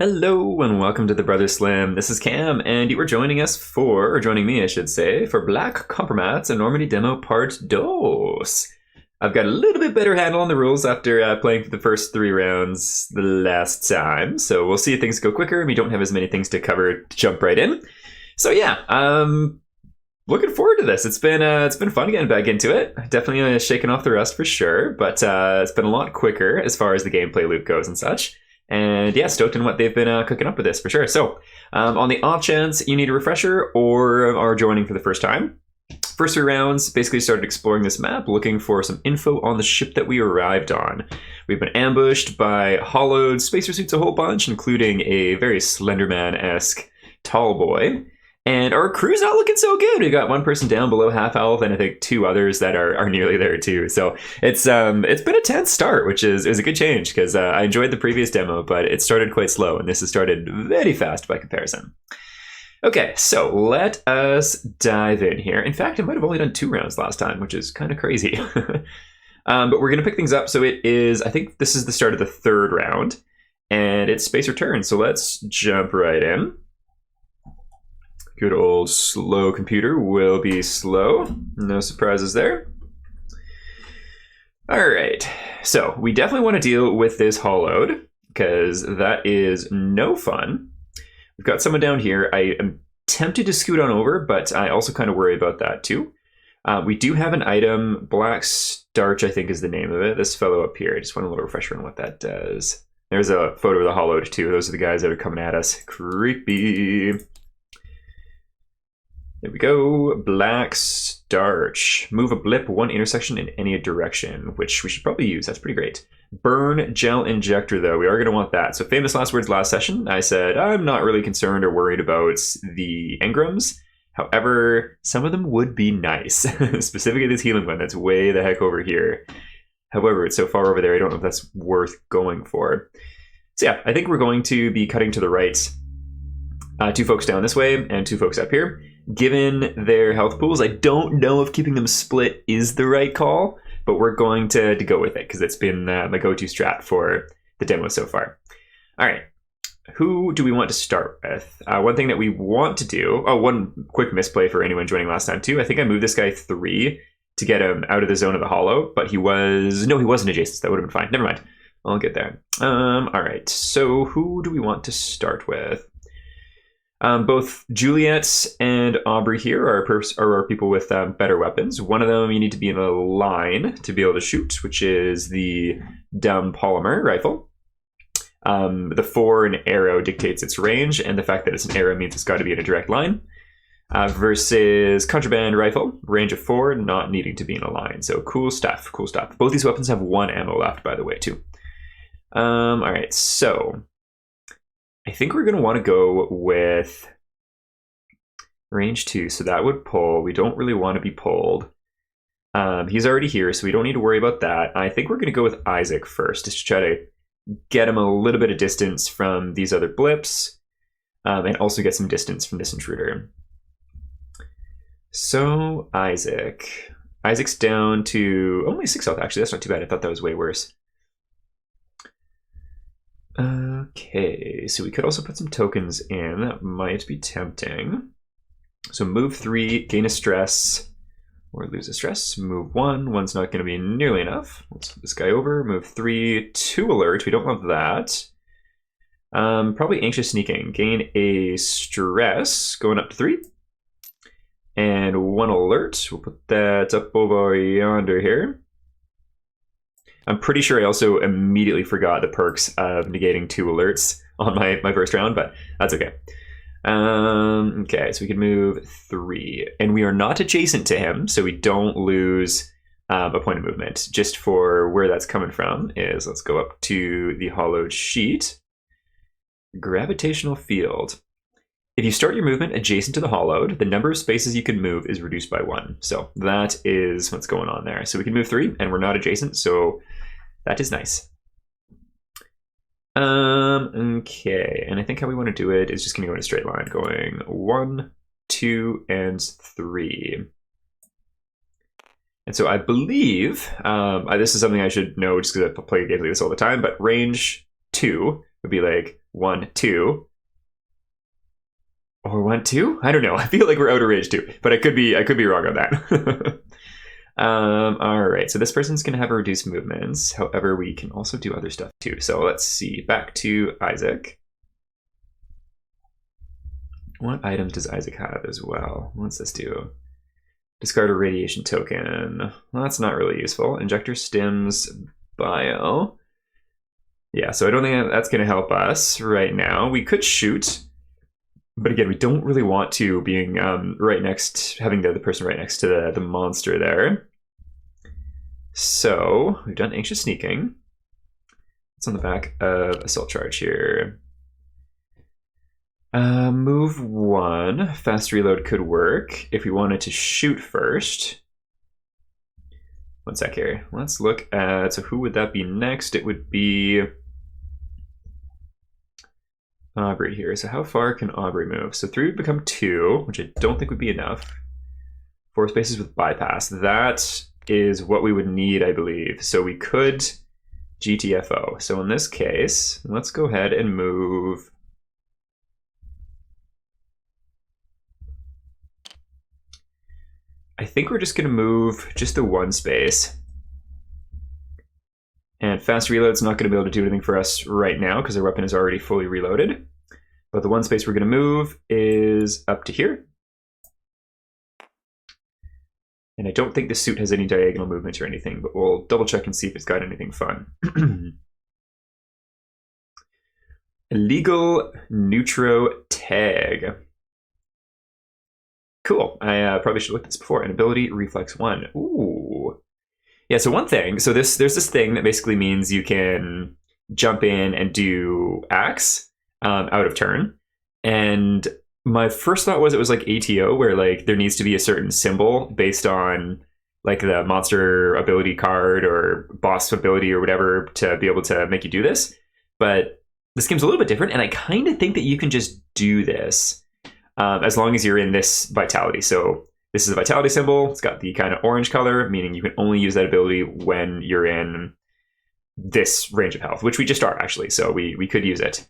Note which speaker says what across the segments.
Speaker 1: Hello and welcome to the Brother Slam. This is Cam, and you are joining us for, or joining me, I should say, for Black Kompromat's Enormity Demo Part 2. I've got a little bit better handle on the rules after playing for the first 3 rounds the last time, so we'll see if things go quicker and we don't have as many things to cover to jump right in. So yeah, looking forward to this. It's been fun getting back into it. Definitely shaking off the rust for sure, but it's been a lot quicker as far as the gameplay loop goes and such. And yeah, stoked in what they've been cooking up with this for sure. So on the off chance you need a refresher or are joining for the first time, first 3 rounds basically started exploring this map, looking for some info on the ship that we arrived on. We've been ambushed by hollowed spacer suits a whole bunch, including a very Slenderman-esque tall boy. And our crew's not looking so good. We got 1 person down below half health, and I think 2 others that are nearly there too. So it's been a tense start, which is a good change because I enjoyed the previous demo, but it started quite slow, and this has started very fast by comparison. Okay, so let us dive in here. In fact, I might have only done 2 rounds last time, which is kind of crazy. But we're gonna pick things up. So it is, I think this is the start of the 3rd round, and it's spacer turn. So let's jump right in. Good old slow computer will be slow. No surprises there. All right, so we definitely want to deal with this hollowed because that is no fun. We've got someone down here. I am tempted to scoot on over, but I also kind of worry about that too. We do have an item, black starch, I think is the name of it. This fellow up here, I just want a little refresher on what that does. There's a photo of the hollowed too. Those are the guys that are coming at us. Creepy. There we go, black starch. Move a blip 1 intersection in any direction, which we should probably use. That's pretty great. Burn gel injector, though. We are going to want that. So famous last words last session. I said, I'm not really concerned or worried about the engrams. However, some of them would be nice. Specifically this healing one that's way the heck over here. However, it's so far over there, I don't know if that's worth going for. So yeah, I think we're going to be cutting to the right. 2 folks down this way and 2 folks up here. Given their health pools, I don't know if keeping them split is the right call, but we're going to go with it because it's been my go-to strat for the demo so far. All right, who do we want to start with? One thing that we want to do, one quick misplay for anyone joining last time too. I think I moved this guy 3 to get him out of the zone of the hollow, but he wasn't adjacent. So that would have been fine. Never mind, I'll get there. All right, so who do we want to start with? Both Juliet and Aubrey here are people with better weapons. One of them you need to be in a line to be able to shoot, which is the dumb polymer rifle. The 4 an arrow dictates its range, and the fact that it's an arrow means it's got to be in a direct line. Versus contraband rifle, range of 4, not needing to be in a line. So cool stuff, cool stuff. Both these weapons have 1 ammo left, by the way, too. All right, so I think we're going to want to go with range 2, so that would pull. We don't really want to be pulled. He's already here, so we don't need to worry about that. I think we're going to go with Isaac first, just to try to get him a little bit of distance from these other blips, and also get some distance from this intruder. So Isaac's down to only 6 health, actually. That's not too bad. I thought that was way worse. Okay, so we could also put some tokens in. That might be tempting. So move 3, gain a stress, or lose a stress. Move 1, 1's not going to be nearly enough. Let's flip this guy over. Move 3, 2 alert. We don't want that. Probably anxious sneaking. Gain a stress, going up to 3. And 1 alert. We'll put that up over yonder here. I'm pretty sure I also immediately forgot the perks of negating 2 alerts on my first round, but that's okay. Okay, so we can move 3. And we are not adjacent to him, so we don't lose a point of movement. Just for where that's coming from is, let's go up to the hollowed sheet. Gravitational field. If you start your movement adjacent to the hollowed, the number of spaces you can move is reduced by 1. So that is what's going on there. So we can move 3, and we're not adjacent, so that is nice. Okay, and I think how we want to do it is just going to go in a straight line, going 1, 2, and 3. And so I believe, this is something I should know just because I play games like this all the time, but range 2 would be like 1, 2. Or 1, 2? I don't know. I feel like we're out of range too, but I could be wrong on that. All right, so this person's gonna have a reduced movements. However, we can also do other stuff too. So let's see, back to Isaac. What items does Isaac have as well? What's this do? Discard a radiation token. Well, that's not really useful. Injector stims bio. Yeah, so I don't think that's gonna help us right now. We could shoot, but again, we don't really want to being right next, having the other person right next to the monster there. So we've done anxious sneaking. It's on the back of assault charge here. Move 1, fast reload could work if we wanted to shoot first. 1 sec here. Let's look at, so who would that be next? It would be Aubrey here. So how far can Aubrey move? So 3 would become 2, which I don't think would be enough. 4 spaces with bypass. That is what we would need, I believe. So we could GTFO. So in this case, let's go ahead and move. I think we're just going to move just the 1 space. And fast reload's not going to be able to do anything for us right now because our weapon is already fully reloaded. But the 1 space we're going to move is up to here. And I don't think the suit has any diagonal movement or anything, but we'll double check and see if it's got anything fun. Illegal neutro tag. Cool. I probably should have looked at this before. An ability, reflex 1. Ooh. Yeah, so one thing. So there's this thing that basically means you can jump in and do axe out of turn. And my first thought was it was like ATO, where like there needs to be a certain symbol based on like the monster ability card or boss ability or whatever to be able to make you do this. But this game's a little bit different, and I kind of think that you can just do this. As long as you're in this vitality. So this is a vitality symbol. It's got the kind of orange color, meaning you can only use that ability when you're in this range of health, which we just are actually. So we could use it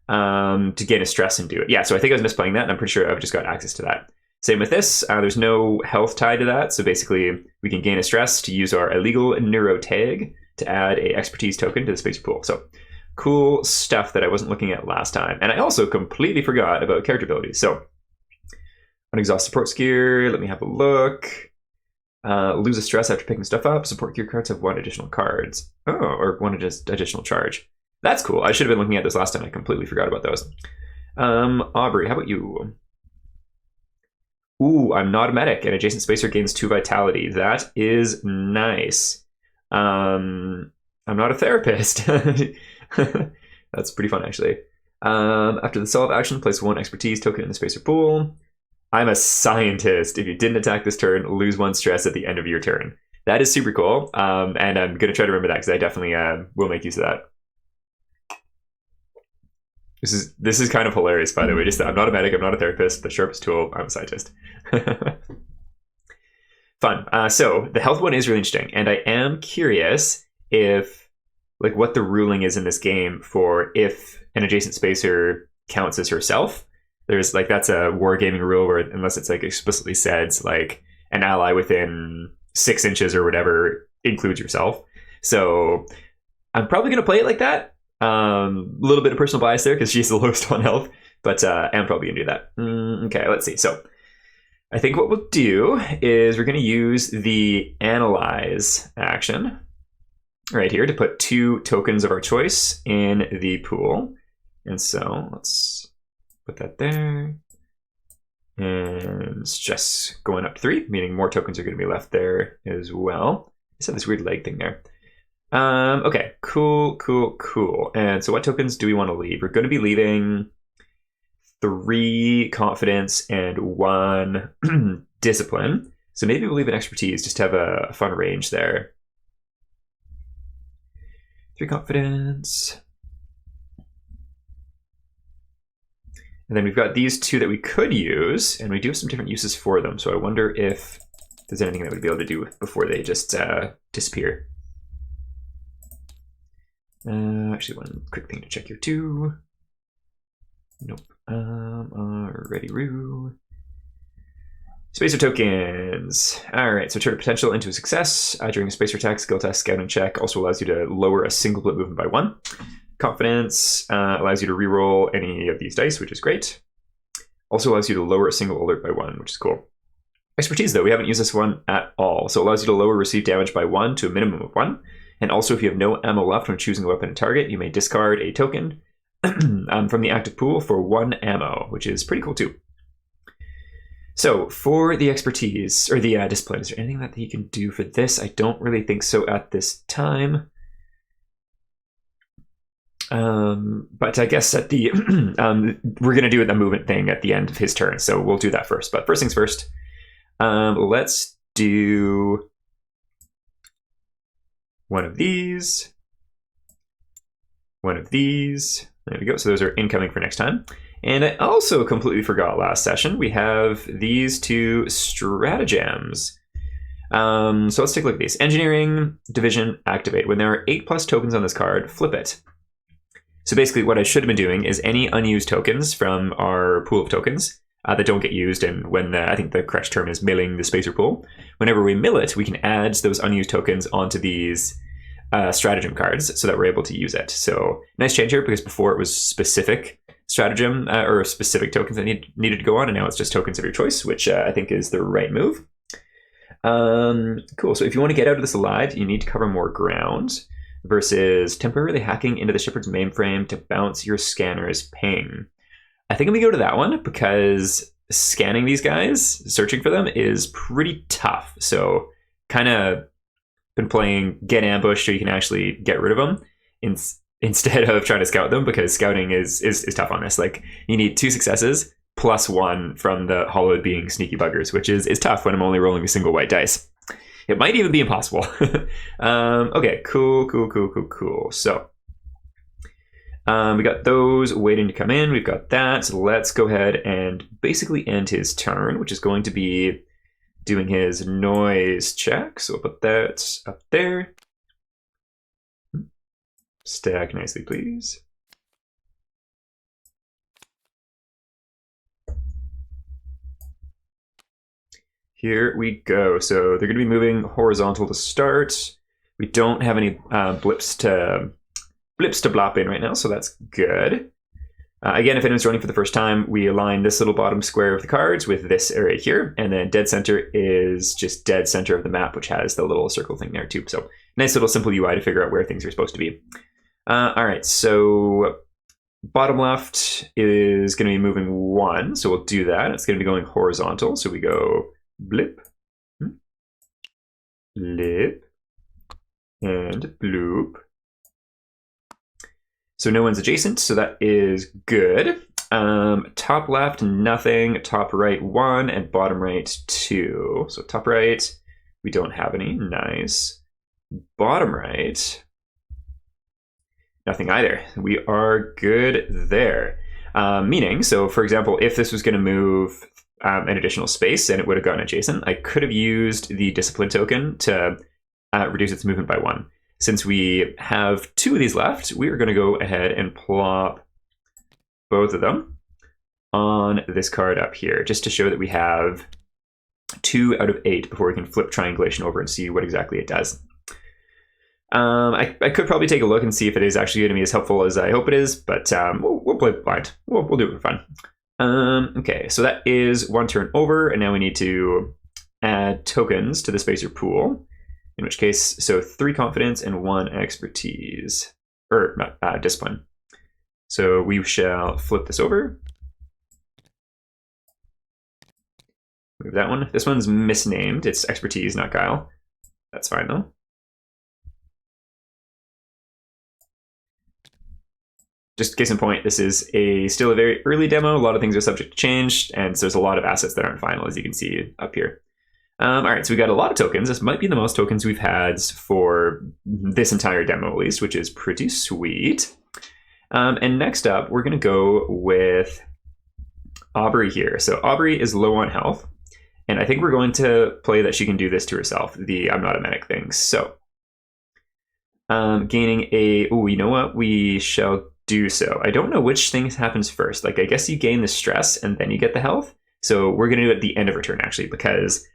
Speaker 1: to gain a stress and do it. Yeah, so I think I was misplaying that, and I'm pretty sure I've just got access to that. Same with this. There's no health tied to that. So basically, we can gain a stress to use our illegal neuro tag to add a expertise token to the space pool. So cool stuff that I wasn't looking at last time. And I also completely forgot about character abilities. So unexhaust support gear, let me have a look. Lose a stress after picking stuff up. Support gear cards have 1 additional cards. Oh, or 1 additional charge. That's cool. I should have been looking at this last time. I completely forgot about those. Aubrey, how about you? Ooh, I'm not a medic. An adjacent spacer gains 2 vitality. That is nice. I'm not a therapist. That's pretty fun, actually. After the solve action, place 1 expertise token in the spacer pool. I'm a scientist. If you didn't attack this turn, lose 1 stress at the end of your turn. That is super cool, and I'm going to try to remember that because I definitely will make use of that. This is kind of hilarious, by the way. Just that I'm not a medic, I'm not a therapist. The sharpest tool, I'm a scientist. Fun. So the health one is really interesting, and I am curious if, like, what the ruling is in this game for if an adjacent spacer counts as herself. There's like, that's a wargaming rule where unless it's like explicitly said, like an ally within 6 inches or whatever includes yourself. So I'm probably going to play it like that. A little bit of personal bias there because she's the lowest on health, but I'm probably going to do that. Okay, let's see. So I think what we'll do is we're going to use the analyze action right here to put 2 tokens of our choice in the pool. And so let's put that there. And it's just going up to 3, meaning more tokens are going to be left there as well. I just have this weird leg thing there. Okay, cool. And so what tokens do we want to leave? We're going to be leaving 3 confidence and 1 discipline. So maybe we'll leave an expertise just to have a fun range there. 3 confidence. And then we've got these 2 that we could use, and we do have some different uses for them. So I wonder if there's anything that we'd be able to do before they just disappear. Actually, one quick thing to check here too. Nope. Already, Roo. Spacer tokens. All right, so turn a potential into a success during a spacer attack, skill test, scouting check. Also allows you to lower a single blip movement by 1. Confidence allows you to reroll any of these dice, which is great. Also allows you to lower a single alert by 1, which is cool. Expertise, though, we haven't used this one at all. So it allows you to lower received damage by 1 to a minimum of 1. And also, if you have no ammo left when choosing a weapon and target, you may discard a token from the active pool for 1 ammo, which is pretty cool too. So for the expertise, or the discipline, is there anything that you can do for this? I don't really think so at this time. But I guess at the we're going to do the movement thing at the end of his turn, so we'll do that first. But first things first, let's do one of these. There we go. So those are incoming for next time. And I also completely forgot last session, we have these 2 stratagems. So let's take a look at these. Engineering, division, activate. When there are 8+ tokens on this card, flip it. So basically what I should have been doing is any unused tokens from our pool of tokens that don't get used, and when I think the correct term is milling the spacer pool, whenever we mill it, we can add those unused tokens onto these stratagem cards so that we're able to use it. So nice change here, because before it was specific stratagem or specific tokens that needed to go on, and now it's just tokens of your choice, which I think is the right move. Cool. So if you want to get out of this alive, you need to cover more ground versus temporarily hacking into the Shepherd's mainframe to bounce your scanner's ping. I think I'm gonna go to that one because scanning these guys, searching for them, is pretty tough. So kind of been playing get ambushed so you can actually get rid of them instead of trying to scout them, because scouting is tough on this. Like, you need 2 successes plus 1 from the hollowed being sneaky buggers, which is tough when I'm only rolling a single white dice. It might even be impossible. Okay, cool. So we got those waiting to come in. We've got that. So let's go ahead and basically end his turn, which is going to be doing his noise check. So we'll put that up there. Stack nicely, please. Here we go. So they're going to be moving horizontal to start. We don't have any blips to blop in right now, so that's good. Again, if anyone's joining for the first time, we align this little bottom square of the cards with this area here, and then dead center is just dead center of the map, which has the little circle thing there too. So nice little simple UI to figure out where things are supposed to be. All right, so bottom left is going to be moving 1, so we'll do that. It's going to be going horizontal, so we go blip, blip, and bloop. So no one's adjacent, so that is good. Top left, nothing. Top right, 1, and bottom right, 2. So top right, we don't have any. Nice. Bottom right, nothing either. We are good there. Meaning, so for example, if this was going to move an additional space and it would have gotten adjacent, I could have used the discipline token to reduce its movement by 1. Since we have 2 of these left, we are going to go ahead and plop both of them on this card up here, just to show that we have 2 out of 8 before we can flip triangulation over and see what exactly it does. I could probably take a look and see if it is actually going to be as helpful as I hope it is, but we'll play blind. We'll do it for fun. Okay, so that is 1 turn over, and now we need to add tokens to the spacer pool. In which case, so 3 confidence and 1 expertise, or not discipline. So we shall flip this over. Move that one. This one's misnamed. It's expertise, not guile. That's fine though. Just case in point, this is still a very early demo. A lot of things are subject to change, and so there's a lot of assets that aren't final, as you can see up here. All right, so we got a lot of tokens. This might be the most tokens we've had for this entire demo, at least, which is pretty sweet. And next up, we're going to go with Aubrey here. So Aubrey is low on health, and I think we're going to play that she can do this to herself, the I'm not a medic thing. So gaining a, oh, you know what? We shall do so. I don't know which thing happens first. Like, I guess you gain the stress and then you get the health. So we're going to do it at the end of our turn, actually, because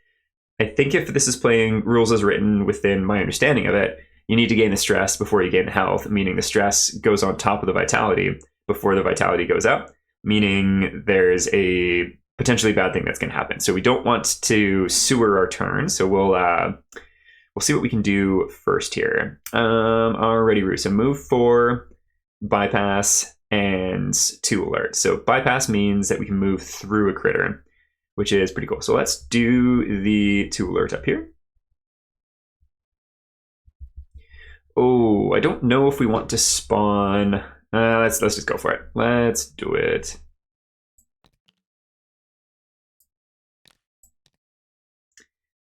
Speaker 1: I think if this is playing rules as written within my understanding of it, you need to gain the stress before you gain the health, meaning the stress goes on top of the vitality before the vitality goes up, meaning there's a potentially bad thing that's going to happen. So we don't want to sewer our turn. So we'll see what we can do first here. Alrighty, Roo. So move 4, bypass, and 2 alert. So bypass means that we can move through a critter, which is pretty cool. So let's do the 2 alert up here. Oh, I don't know if we want to spawn. Let's just go for it. Let's do it.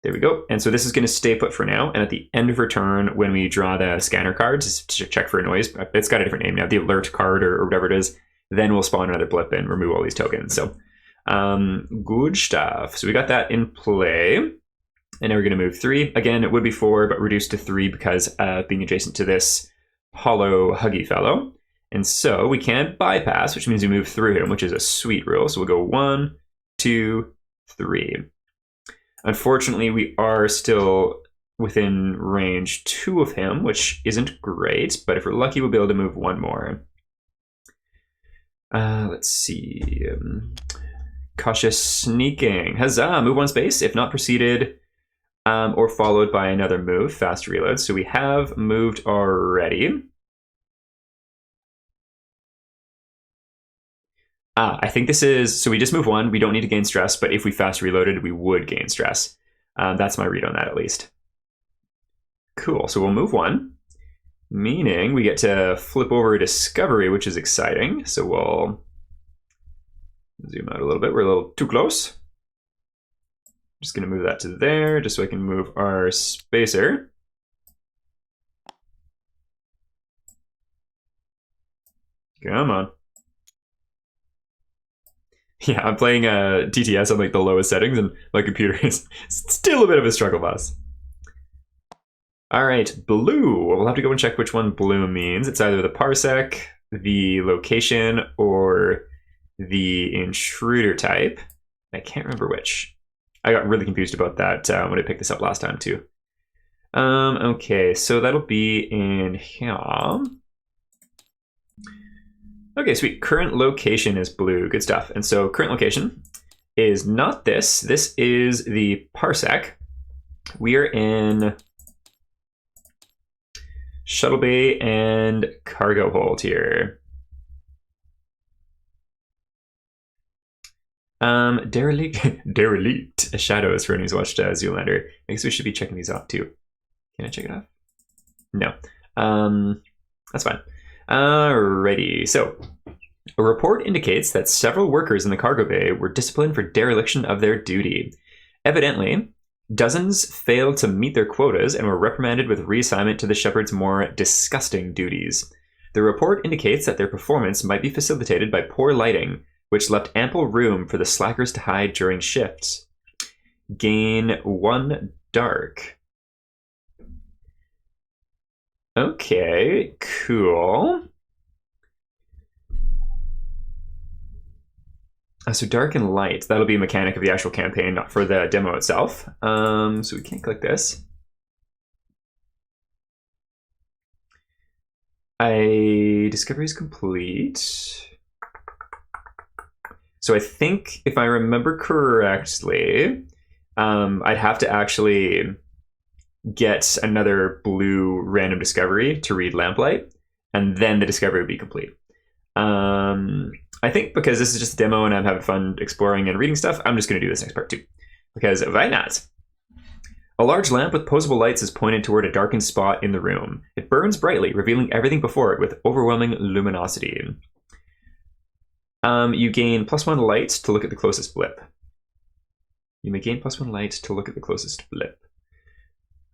Speaker 1: There we go. And so this is going to stay put for now. And at the end of her turn, when we draw the scanner cards to check for a noise, it's got a different name now, the alert card or whatever it is, then we'll spawn another blip and remove all these tokens. So good stuff. So we got that in play. And now we're going to move 3. Again, it would be 4, but reduced to 3 because being adjacent to this hollow huggy fellow. And so we can bypass, which means we move through him, which is a sweet rule. So we'll go 1, 2, 3. Unfortunately, we are still within range 2 of him, which isn't great, but if we're lucky, we'll be able to move 1 more. Let's see. Cautious sneaking. Huzzah! Move 1 space, if not preceded or followed by another move. Fast reload. So we have moved already. I think this is, so we just move 1, we don't need to gain stress, but if we fast reloaded, we would gain stress. That's my read on that, at least. Cool, so we'll move 1, meaning we get to flip over Discovery, which is exciting. So we'll zoom out a little bit, we're a little too close. Just gonna move that to there, just so I can move our spacer. Come on. Yeah, I'm playing TTS on like the lowest settings, and my computer is still a bit of a struggle bus. All right, blue. We'll have to go and check which one blue means. It's either the parsec, the location, or the intruder type. I can't remember which. I got really confused about that when I picked this up last time too. Okay, so that'll be in here. Okay, sweet. Current location is blue. Good stuff. And so current location is not this. This is the parsec. We are in shuttle bay and cargo hold here. Derelict Shadows for anyone who's watched Zoolander. I guess we should be checking these off too. Can I check it off? No. That's fine. Alrighty, so a report indicates that several workers in the cargo bay were disciplined for dereliction of their duty. Evidently, dozens failed to meet their quotas and were reprimanded with reassignment to the Shepherd's more disgusting duties. The report indicates that their performance might be facilitated by poor lighting, which left ample room for the slackers to hide during shifts. Gain 1 dark. Okay, cool. So dark and light, that'll be a mechanic of the actual campaign, not for the demo itself. So we can't click this. Discovery is complete. So I think if I remember correctly, I'd have to actually get another blue random discovery to read lamplight, and then the discovery would be complete. I think because this is just a demo and I'm having fun exploring and reading stuff, I'm just going to do this next part too. Because why not? A large lamp with posable lights is pointed toward a darkened spot in the room. It burns brightly, revealing everything before it with overwhelming luminosity. You gain +1 light to look at the closest blip. You may gain +1 light to look at the closest blip.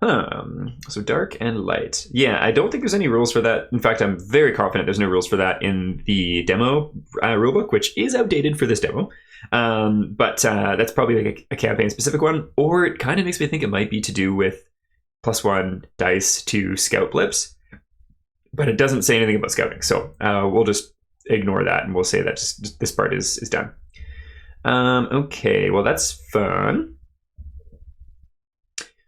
Speaker 1: So dark and light. Yeah, I don't think there's any rules for that. In fact, I'm very confident there's no rules for that in the demo rulebook, which is outdated for this demo. But that's probably like a campaign-specific one. Or it kind of makes me think it might be to do with +1 dice to scout blips. but it doesn't say anything about scouting. So we'll just ignore that and we'll say that just this part is done. Okay, well, that's fun.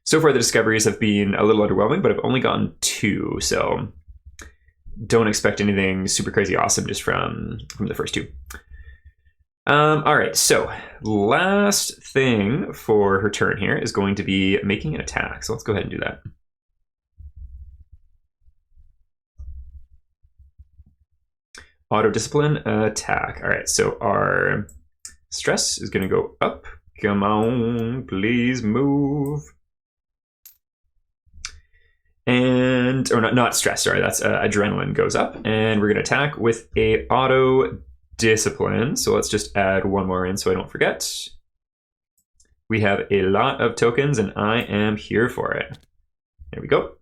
Speaker 1: So far, the discoveries have been a little underwhelming, but I've only gotten 2, so don't expect anything super crazy awesome just from the first 2. All right, so last thing for her turn here is going to be making an attack. So let's go ahead and do that. Auto discipline attack. All right, so our stress is going to go up. Come on, please move. And, or not stress, sorry, that's adrenaline goes up. And we're going to attack with a auto discipline. So let's just add one more in so I don't forget. We have a lot of tokens and I am here for it. There we go.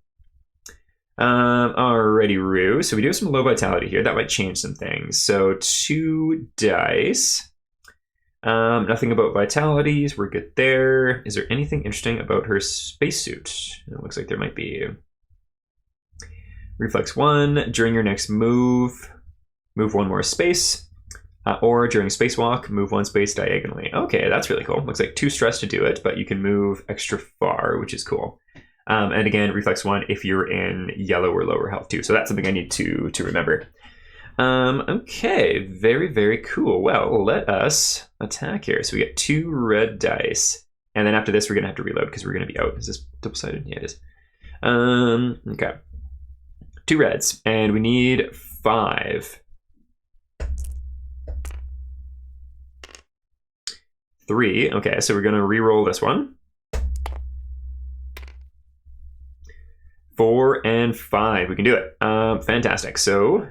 Speaker 1: Alrighty, Roo. So we do have some low vitality here. That might change some things. So 2 dice. Nothing about vitalities. We're good there. Is there anything interesting about her spacesuit? It looks like there might be. Reflex 1. During your next move, move 1 more space. Or during spacewalk, move 1 space diagonally. Okay, that's really cool. Looks like 2 stress to do it, but you can move extra far, which is cool. And again, reflex 1 if you're in yellow or lower health too. So that's something I need to remember. Okay, very, very cool. Well, let us attack here. So we get 2 red dice. And then after this, we're going to have to reload because we're going to be out. Is this double-sided? Yeah, it is. Okay. 2 reds. And we need 5. 3. Okay, so we're going to re-roll this one. 4 and 5. We can do it. Fantastic. So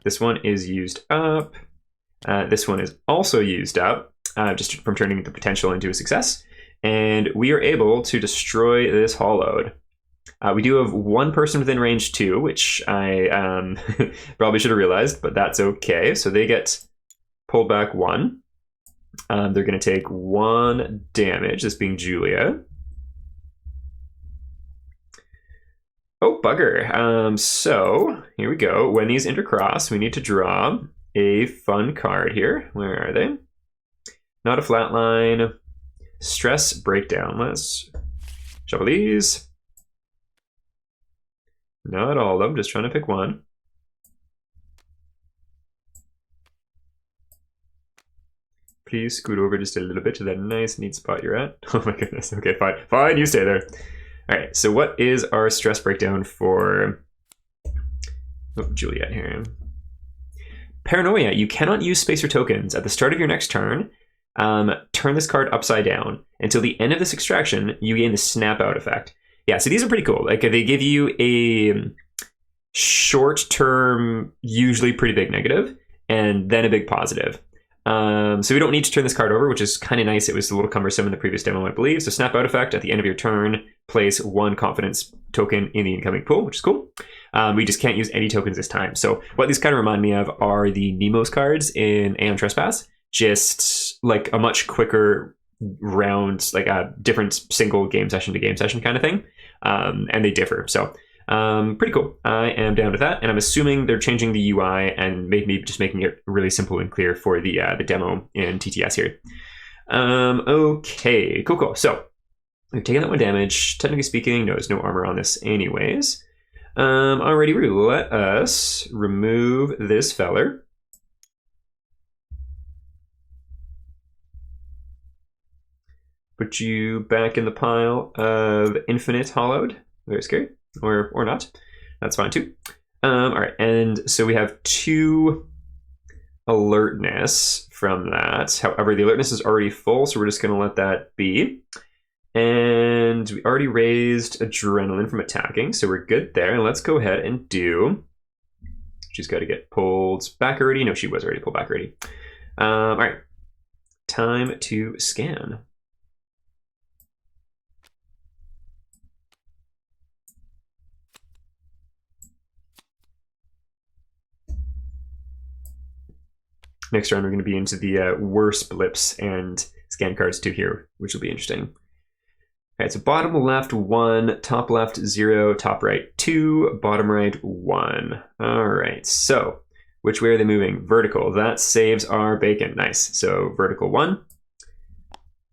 Speaker 1: this one is used up. This one is also used up, just from turning the potential into a success. And we are able to destroy this hollowed. We do have 1 person within range 2, which I probably should have realized, but that's okay. So they get pulled back 1. They're going to take 1 damage, this being Julia. Oh, bugger. So here we go. When these intercross, we need to draw a fun card here. Where are they? Not a flat line. Stress breakdown. Let's shuffle these. Not all of them, just trying to pick one. Please scoot over just a little bit to that nice, neat spot you're at. Oh my goodness. Okay, fine. Fine, you stay there. All right, so what is our stress breakdown for Juliet here? Paranoia. You cannot use space or tokens. At the start of your next turn, turn this card upside down. Until the end of this extraction, you gain the snap out effect. Yeah, so these are pretty cool. Like, they give you a short-term, usually pretty big negative, and then a big positive. So we don't need to turn this card over, which is kind of nice. It was a little cumbersome in the previous demo, I believe. So snap out effect, at the end of your turn, place 1 confidence token in the incoming pool, which is cool. We just can't use any tokens this time. So what these kind of remind me of are the Nemo's cards in Aeon Trespass, just like a much quicker round, like a different single game session to game session kind of thing. And they differ. So pretty cool. I am down with that, and I'm assuming they're changing the UI and maybe just making it really simple and clear for the demo in TTS here. Okay, cool. So we've taken that 1 damage. Technically speaking, no, there's no armor on this anyways. Alrighty, let us remove this feller. Put you back in the pile of infinite hollowed. Very scary. Or not. That's fine too. All right, and so we have 2 alertness from that. However, the alertness is already full, so we're just going to let that be. And we already raised adrenaline from attacking, so we're good there. And let's go ahead and do... She's got to get pulled back already. No, she was already pulled back already. All right, time to scan. Next round, we're going to be into the worse blips and scan cards too here, which will be interesting. right, so bottom left 1, top left 0, top right 2, bottom right 1. All right, so which way are they moving? Vertical. That saves our bacon. Nice. So vertical 1.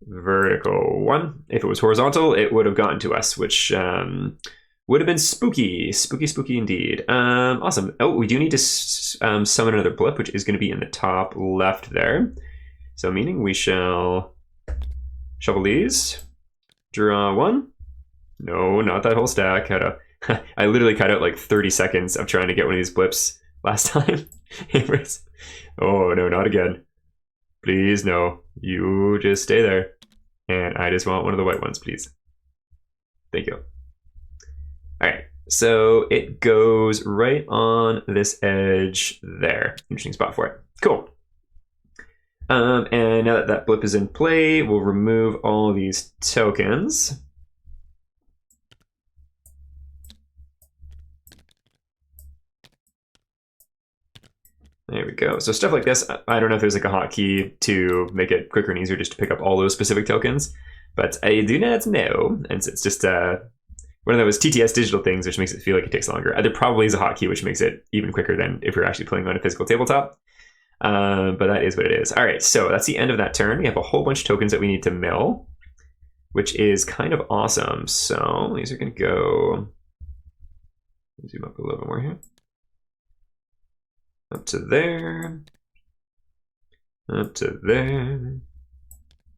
Speaker 1: Vertical 1. If it was horizontal, it would have gotten to us, which would have been spooky. Spooky indeed. Awesome. Oh, we do need to summon another blip, which is going to be in the top left there. So meaning we shall shovel these. Draw 1. No, not that whole stack. I literally cut out like 30 seconds of trying to get one of these blips last time. Oh, no, not again. Please, no. You just stay there. And I just want one of the white ones, please. Thank you. All right, so it goes right on this edge there. Interesting spot for it. Cool. And now that that blip is in play, we'll remove all these tokens. There we go. So stuff like this, I don't know if there's like a hotkey to make it quicker and easier just to pick up all those specific tokens, but I do not know. And it's just one of those TTS digital things, which makes it feel like it takes longer. There probably is a hotkey which makes it even quicker than if you're actually playing on a physical tabletop. But that is what it is. All right, so that's the end of that turn. We have a whole bunch of tokens that we need to mill, which is kind of awesome. So these are going to go, zoom up a little bit more here. Up to there, up to there,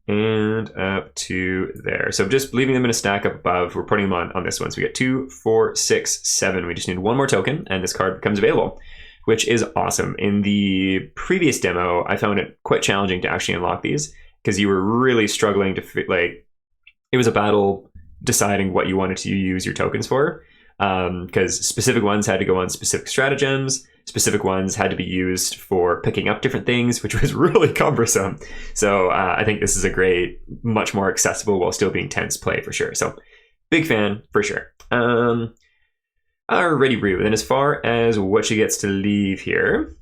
Speaker 1: and up to there. So just leaving them in a stack up above, we're putting them on this one. So we get 2, 4, 6, 7. We just need one more token, and this card becomes available, which is awesome. In the previous demo, I found it quite challenging to actually unlock these because you were really struggling to, like, it was a battle deciding what you wanted to use your tokens for, because specific ones had to go on specific stratagems. Specific ones had to be used for picking up different things, which was really cumbersome. So I think this is a great, much more accessible while still being tense play for sure. So big fan for sure. Alrighty, Rue. Then as far as what she gets to leave here,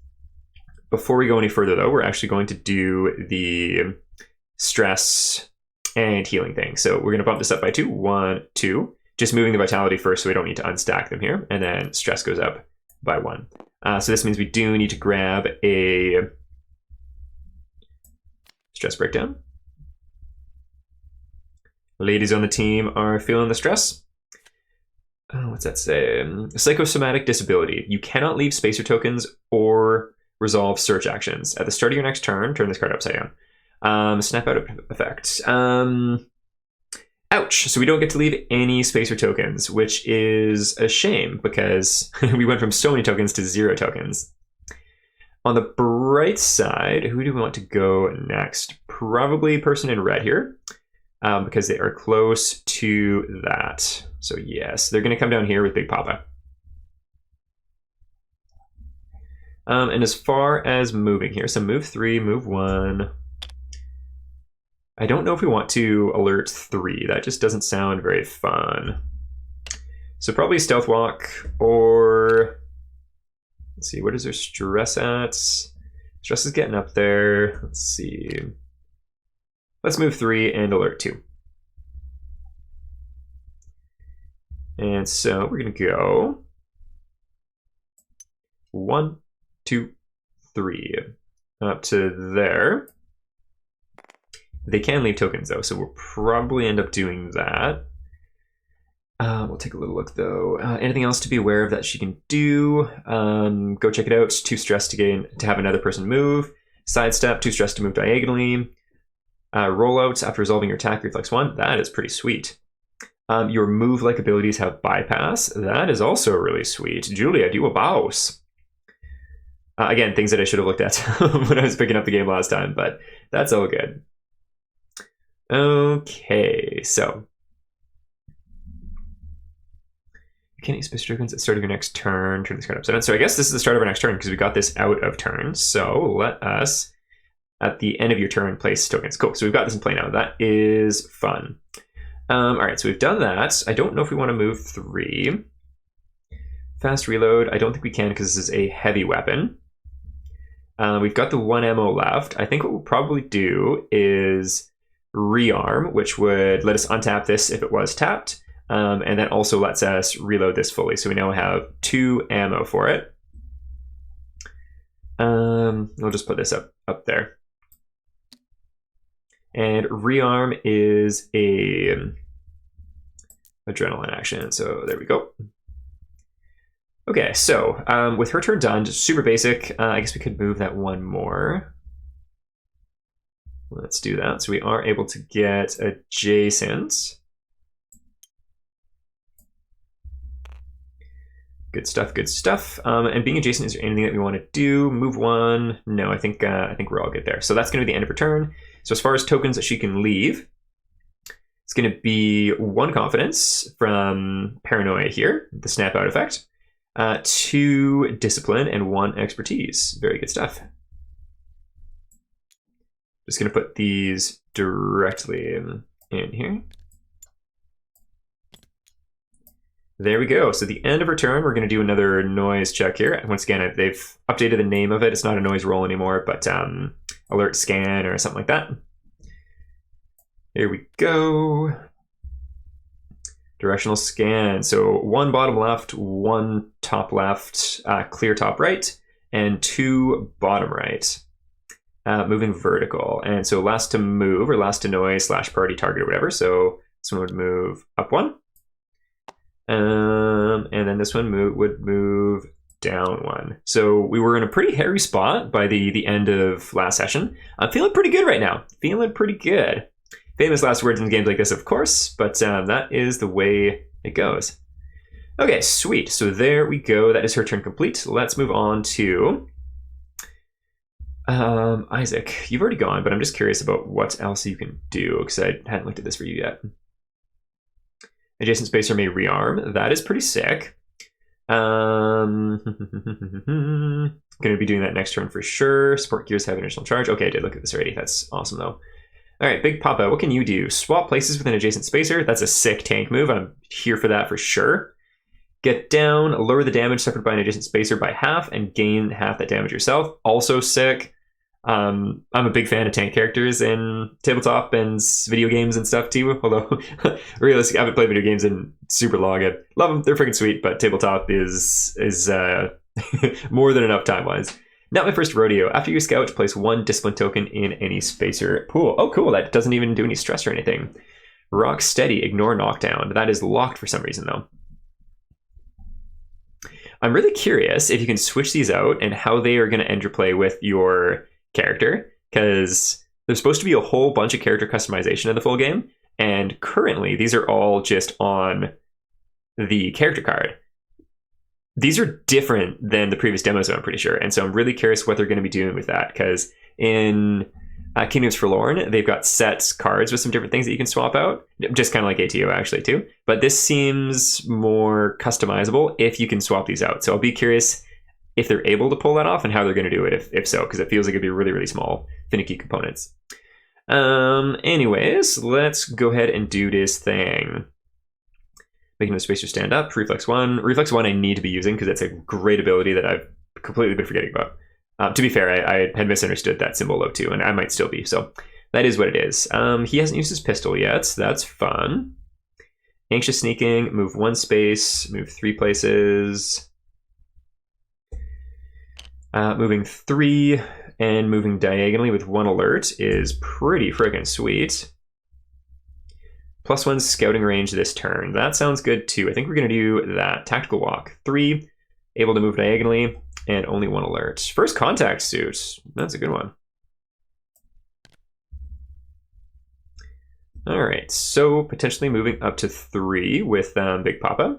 Speaker 1: before we go any further though, we're actually going to do the stress and healing thing. So we're going to bump this up by 2. 1, 2. Just moving the vitality first so we don't need to unstack them here. And then stress goes up by 1. So this means we do need to grab a stress breakdown. Ladies on the team are feeling the stress. What's that say? Psychosomatic disability. You cannot leave spacer tokens or resolve search actions. At the start of your next turn, turn this card upside down. Snap out effect. Ouch. So we don't get to leave any spacer tokens, which is a shame because we went from so many tokens to 0 tokens. On the bright side, who do we want to go next? Probably person in red here, because they are close to that. So yes, they're going to come down here with Big Papa. And as far as moving here, so move 3, move 1. I don't know if we want to alert 3. That just doesn't sound very fun. So probably stealth walk, or let's see, what is their stress at? Stress is getting up there. Let's see. Let's move 3 and alert 2. And so we're gonna go 1, 2, 3 up to there. They can leave tokens though, so we'll probably end up doing that. We'll take a little look though. Anything else to be aware of that she can do? Go check it out. 2 stress to have another person move. Sidestep, 2 stress to move diagonally. Rollout after resolving your attack, reflex 1. That is pretty sweet. Your move-like abilities have bypass. That is also really sweet. Julia, do a boss. Again, things that I should have looked at when I was picking up the game last time, but that's all good. Okay, so you can't use special tokens at the start of your next turn. Turn this card upside down. So I guess this is the start of our next turn because we got this out of turn. So let us, at the end of your turn, place tokens. Cool. So we've got this in play now. That is fun. All right, so we've done that. I don't know if we want to move 3. Fast reload. I don't think we can because this is a heavy weapon. We've got the 1 ammo left. I think what we'll probably do is rearm, which would let us untap this if it was tapped. And that also lets us reload this fully. So we now have 2 ammo for it. We'll just put this up there. And rearm is a adrenaline action. So there we go. Okay, so with her turn done, just super basic. I guess we could move that one more. Let's do that. So we are able to get adjacent. Good stuff, good stuff. And being adjacent, is there anything that we want to do? Move one? No, I think we're all good there. So that's going to be the end of her turn. So as far as tokens that she can leave, it's going to be 1 confidence from paranoia here, the snap out effect, 2 discipline, and 1 expertise. Very good stuff. Just going to put these directly in here. There we go. So the end of her turn, we're going to do another noise check here. Once again, they've updated the name of it. It's not a noise roll anymore, but alert scan or something like that. Here we go. Directional scan. So 1 bottom left, 1 top left, clear top right, and 2 bottom right. Moving vertical. And so last to move, or last to noise / party target or whatever. So this one would move up 1. And then this one would move down 1. So we were in a pretty hairy spot by the end of last session. I'm feeling pretty good right now. Feeling pretty good. Famous last words in games like this, of course, but that is the way it goes. Okay, sweet. So there we go. That is her turn complete. Let's move on to Isaac. You've already gone, but I'm just curious about what else you can do, because I hadn't looked at this for you yet. Adjacent spacer may rearm. That is pretty sick. Going to be doing that next turn for sure. Support gears have additional charge. Okay, I did look at this already. That's awesome, though. All right, Big Papa, what can you do? Swap places with an adjacent spacer. That's a sick tank move. I'm here for that for sure. Get down, lower the damage suffered by an adjacent spacer by half, and gain half that damage yourself. Also sick. I'm a big fan of tank characters in tabletop and video games and stuff too. Although, realistically, I haven't played video games in super long. I love them; they're freaking sweet. But tabletop is more than enough time-wise. Not my first rodeo. After you scout, place 1 discipline token in any spacer pool. Oh, cool! That doesn't even do any stress or anything. Rock steady. Ignore knockdown. That is locked for some reason though. I'm really curious if you can switch these out and how they are going to interplay with your character, because there's supposed to be a whole bunch of character customization in the full game, and currently these are all just on the character card. These are different than the previous demos, I'm pretty sure, and so I'm really curious what they're going to be doing with that, because in Kingdoms Forlorn, they've got set cards with some different things that you can swap out, just kind of like ATO actually too, but this seems more customizable if you can swap these out. So I'll be curious if they're able to pull that off and how they're going to do it, if so, because it feels like it'd be really, really small, finicky components. Anyways, let's go ahead and do this thing. Making the spacer stand up, Reflex 1. Reflex 1 I need to be using because it's a great ability that I've completely been forgetting about. To be fair, I had misunderstood that symbol though too, and I might still be, so that is what it is. He hasn't used his pistol yet, so that's fun. Anxious sneaking, move 1 space, move 3 places. Moving 3 and moving diagonally with 1 alert is pretty friggin' sweet. +1 scouting range this turn. That sounds good too. I think we're going to do that. Tactical walk. 3, able to move diagonally, and only 1 alert. First contact suit. That's a good one. All right, so potentially moving up to 3 with Big Papa.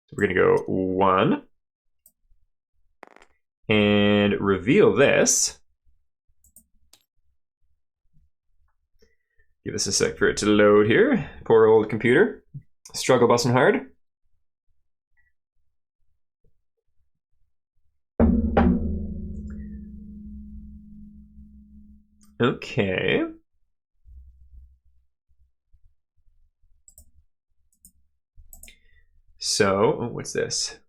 Speaker 1: So we're going to go 1. And reveal this. Give us a sec for it to load here. Poor old computer. Struggle busting hard. Okay. So, what's this?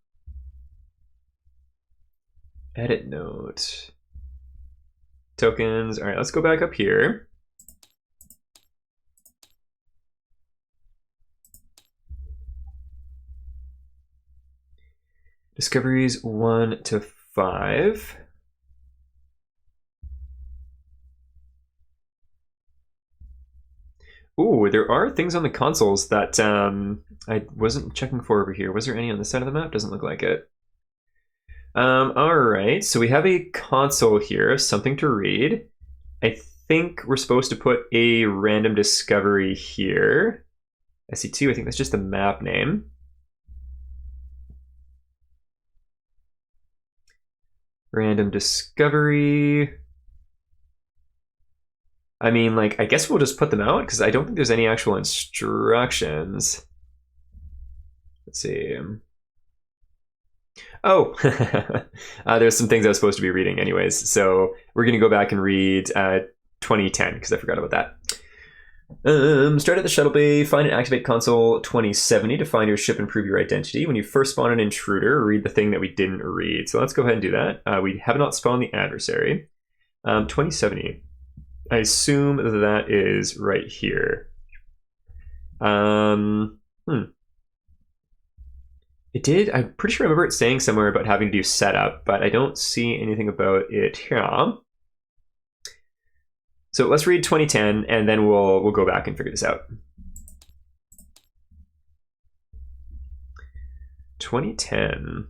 Speaker 1: Edit note. Tokens. All right, let's go back up here. Discoveries 1 to 5. Ooh, there are things on the consoles that I wasn't checking for over here. Was there any on the side of the map? Doesn't look like it. All right, so we have a console here, something to read. I think we're supposed to put a random discovery here. I see 2, I think that's just the map name. Random discovery. I mean, like, I guess we'll just put them out because I don't think there's any actual instructions. Let's see. Oh, there's some things I was supposed to be reading anyways. So we're going to go back and read 2010 because I forgot about that. Start at the shuttle bay, find and activate console 2070 to find your ship and prove your identity. When you first spawn an intruder, read the thing that we didn't read. So let's go ahead and do that. We have not spawned the adversary. 2070. I assume that is right here. It did. I'm pretty sure I remember it saying somewhere about having to do setup, but I don't see anything about it here. So let's read 2010, and then we'll go back and figure this out. 2010.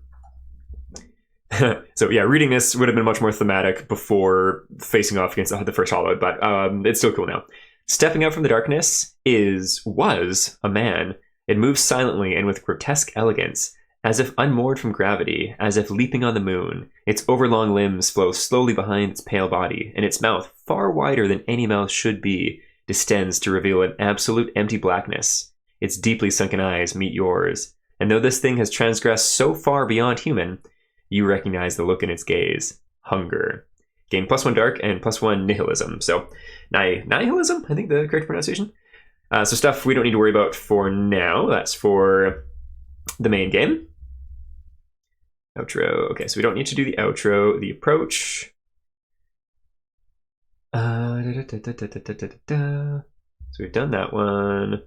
Speaker 1: So yeah, reading this would have been much more thematic before facing off against the first Hollow, but it's still cool now. Stepping out from the darkness was a man. It moves silently and with grotesque elegance, as if unmoored from gravity, as if leaping on the moon. Its overlong limbs flow slowly behind its pale body, and its mouth, far wider than any mouth should be, distends to reveal an absolute empty blackness. Its deeply sunken eyes meet yours, and though this thing has transgressed so far beyond human, you recognize the look in its gaze. Hunger. Gain +1 dark and +1 nihilism. So, nihilism, I think the correct pronunciation. So stuff we don't need to worry about for now. That's for the main game. Outro. Okay, so we don't need to do the outro. The approach. So we've done that one.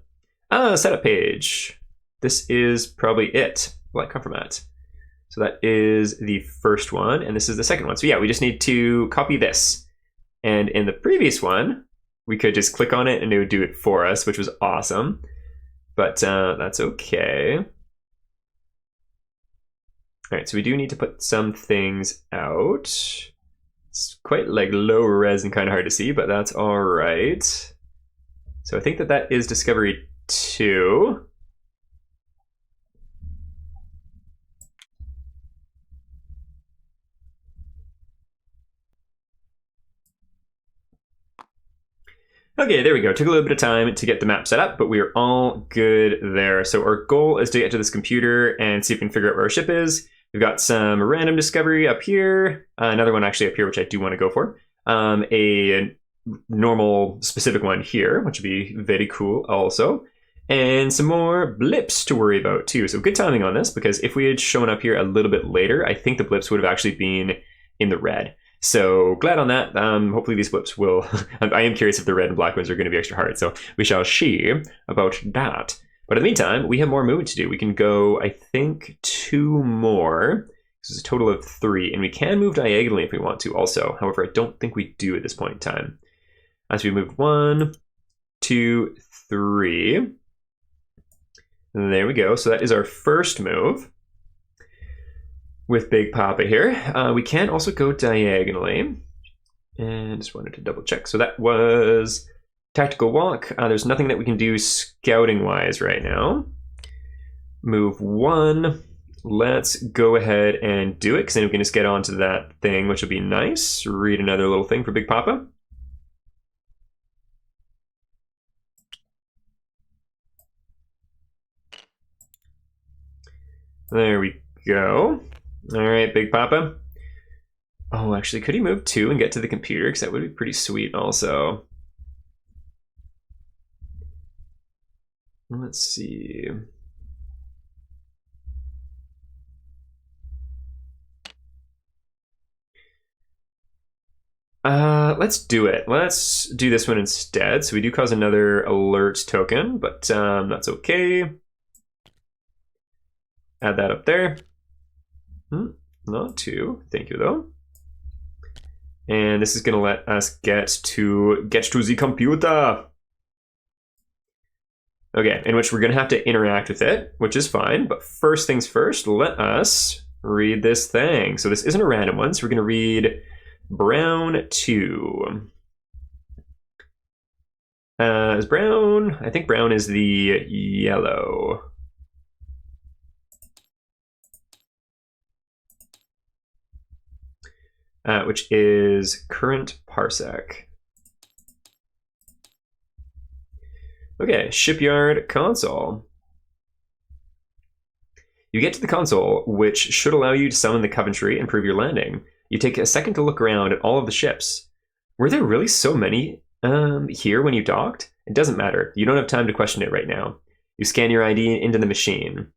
Speaker 1: Setup page. This is probably it. Like Kompromat. So that is the first one, and this is the second one. So yeah, we just need to copy this. And in the previous one, we could just click on it and it would do it for us, which was awesome. But that's okay. All right, so we do need to put some things out. It's quite like low res and kind of hard to see, but that's all right. So I think that is Discovery 2. Okay, there we go. Took a little bit of time to get the map set up, but we are all good there. So our goal is to get to this computer and see if we can figure out where our ship is. We've got some random discovery up here, another one actually up here, which I do want to go for. A normal specific one here, which would be very cool also. And some more blips to worry about too. So good timing on this, because if we had shown up here a little bit later, I think the blips would have actually been in the red. So glad on that. Hopefully these blips will... I am curious if the red and black ones are going to be extra hard, so we shall see about that. But in the meantime, we have more moving to do. We can go, I think, 2 more. This is a total of 3, and we can move diagonally if we want to also. However, I don't think we do at this point in time. As we move 1, 2, 3. And there we go. So that is our first move. With Big Papa here. We can also go diagonally. And just wanted to double check. So that was tactical walk. There's nothing that we can do scouting wise right now. Move 1. Let's go ahead and do it, because then we can just get onto that thing, which will be nice. Read another little thing for Big Papa. There we go. All right, Big Papa. Oh, actually, could he move 2 and get to the computer? Because that would be pretty sweet also. Let's see. Let's do it. Let's do this one instead. So we do cause another alert token, but that's okay. Add that up there. Not 2. Thank you, though. And this is going to let us get to the computer. Okay, in which we're going to have to interact with it, which is fine. But first things first, let us read this thing. So this isn't a random one, so we're going to read brown 2. Is brown? I think brown is the yellow. Which is current parsec. Okay, shipyard console. You get to the console, which should allow you to summon the Coventry and prove your landing. You take a second to look around at all of the ships. Were there really so many here when you docked? It doesn't matter. You don't have time to question it right now. You scan your ID into the machine.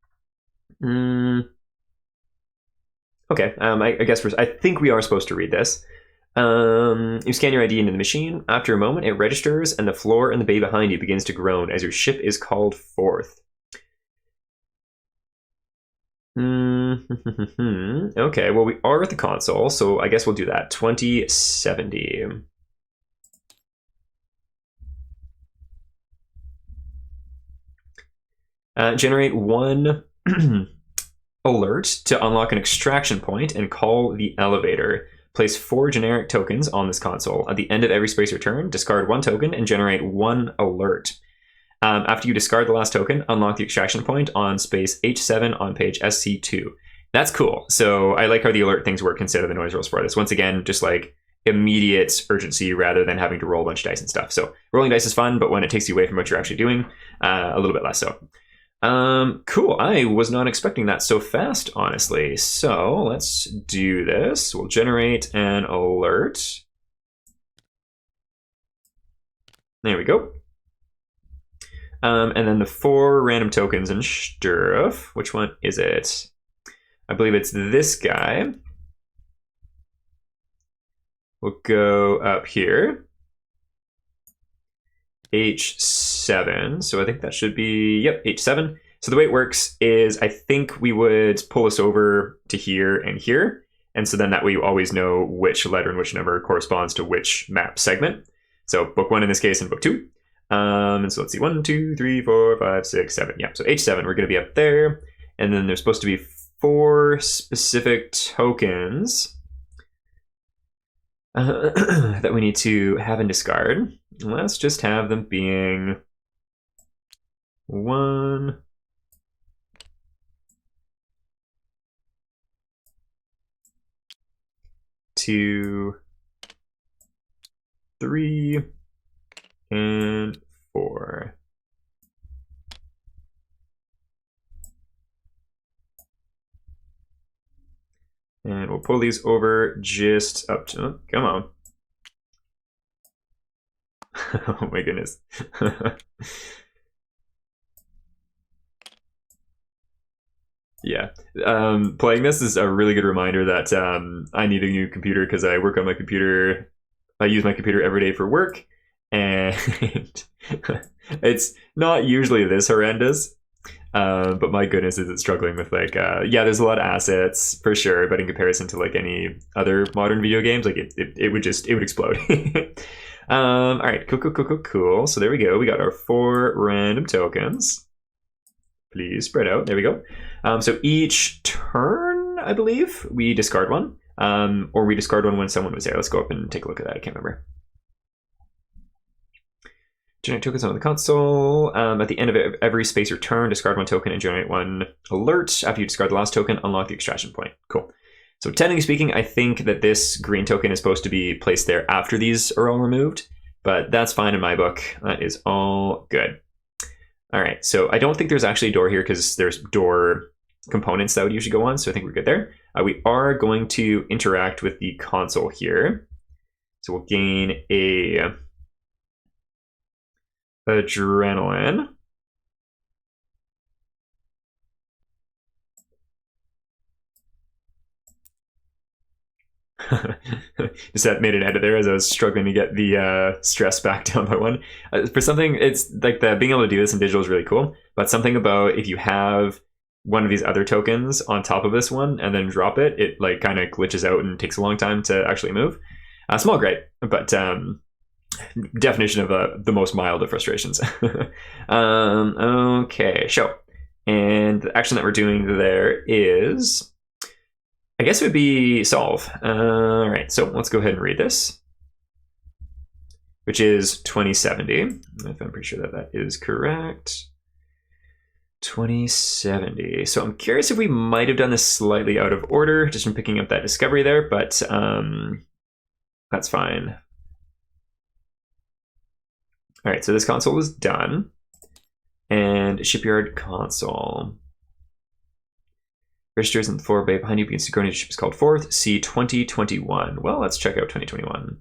Speaker 1: Okay, I guess I think we are supposed to read this. You scan your ID into the machine. After a moment, it registers, and the floor and the bay behind you begins to groan as your ship is called forth. Okay, well, we are at the console, so I guess we'll do that. 2070. Generate 1 alert to unlock an extraction point and call the elevator. Place 4 generic tokens on this console. At the end of every spacer turn, discard 1 token and generate 1 alert. After you discard the last token, unlock the extraction point on space H7 on page SC2. That's cool. So I like how the alert things work instead of the noise rolls for this. Once again, just like immediate urgency rather than having to roll a bunch of dice and stuff. So rolling dice is fun, but when it takes you away from what you're actually doing, a little bit less so. Cool. I was not expecting that so fast, honestly. So let's do this. We'll generate an alert. There we go. And then the 4 random tokens in Sturf. Which one is it? I believe it's this guy. We'll go up here. H7. So I think that should be, yep, H7. So the way it works is I think we would pull this over to here and here. And so then that way you always know which letter and which number corresponds to which map segment. So book 1 in this case and book 2. And so let's see, 1, 2, 3, 4, 5, 6, 7. Yeah, so H7, we're going to be up there. And then there's supposed to be 4 specific tokens that we need to have and discard. Let's just have them being 1, 2, 3, and 4. And we'll pull these over just up to, oh, come on. Oh my goodness. Yeah. Playing this is a really good reminder that I need a new computer because I work on my computer. I use my computer every day for work. And it's not usually this horrendous. But my goodness, is it struggling with like, yeah, there's a lot of assets for sure. But in comparison to like any other modern video games, like it would explode. All right, cool. So there we go. We got our 4 random tokens. Please spread out. There we go. So each turn, I believe, we discard 1. Or we discard 1 when someone was there. Let's go up and take a look at that. I can't remember. Generate tokens on the console. At the end of every spacer turn, discard 1 token and generate 1 alert. After you discard the last token, unlock the extraction point. Cool. So technically speaking, I think that this green token is supposed to be placed there after these are all removed, but that's fine in my book. That is all good. All right, so I don't think there's actually a door here because there's door components that would usually go on, so I think we're good there. We are going to interact with the console here. So we'll gain a adrenaline. Just that made an edit there as I was struggling to get the stress back down by 1. For something, it's like being able to do this in digital is really cool, but something about if you have one of these other tokens on top of this one and then drop it, it like kind of glitches out and takes a long time to actually move. Small gripe, but definition of the most mild of frustrations. Okay, show. And the action that we're doing there is, I guess it would be solve. All right, so let's go ahead and read this, which is 2070. If I'm pretty sure that that is correct. 2070. So I'm curious if we might have done this slightly out of order, just from picking up that discovery there, but that's fine. All right, so this console is done. And shipyard console. Registers in the 4 bay behind you begins to grow. Your ship is called forth. See 2021. Well, let's check out 2021.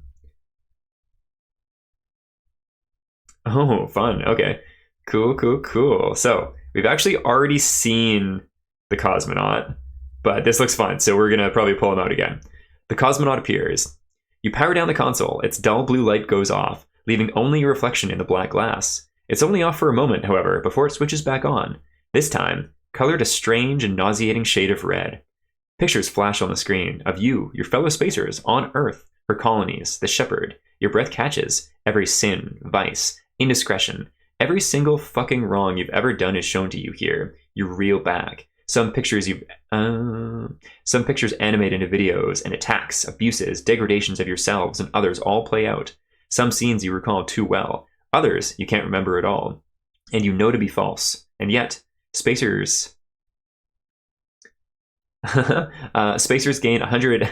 Speaker 1: Oh, fun. Okay. Cool, cool, cool. So we've actually already seen the cosmonaut, but this looks fun, so we're going to probably pull him out again. The cosmonaut appears. You power down the console. Its dull blue light goes off, leaving only your reflection in the black glass. It's only off for a moment, however, before it switches back on. This time, colored a strange and nauseating shade of red. Pictures flash on the screen of you, your fellow spacers, on Earth, her colonies, the shepherd. Your breath catches. Every sin, vice, indiscretion, every single fucking wrong you've ever done is shown to you here. You reel back. Some pictures animate into videos and attacks, abuses, degradations of yourselves and others all play out. Some scenes you recall too well. Others you can't remember at all, and you know to be false. And yet, spacers spacers gain 100.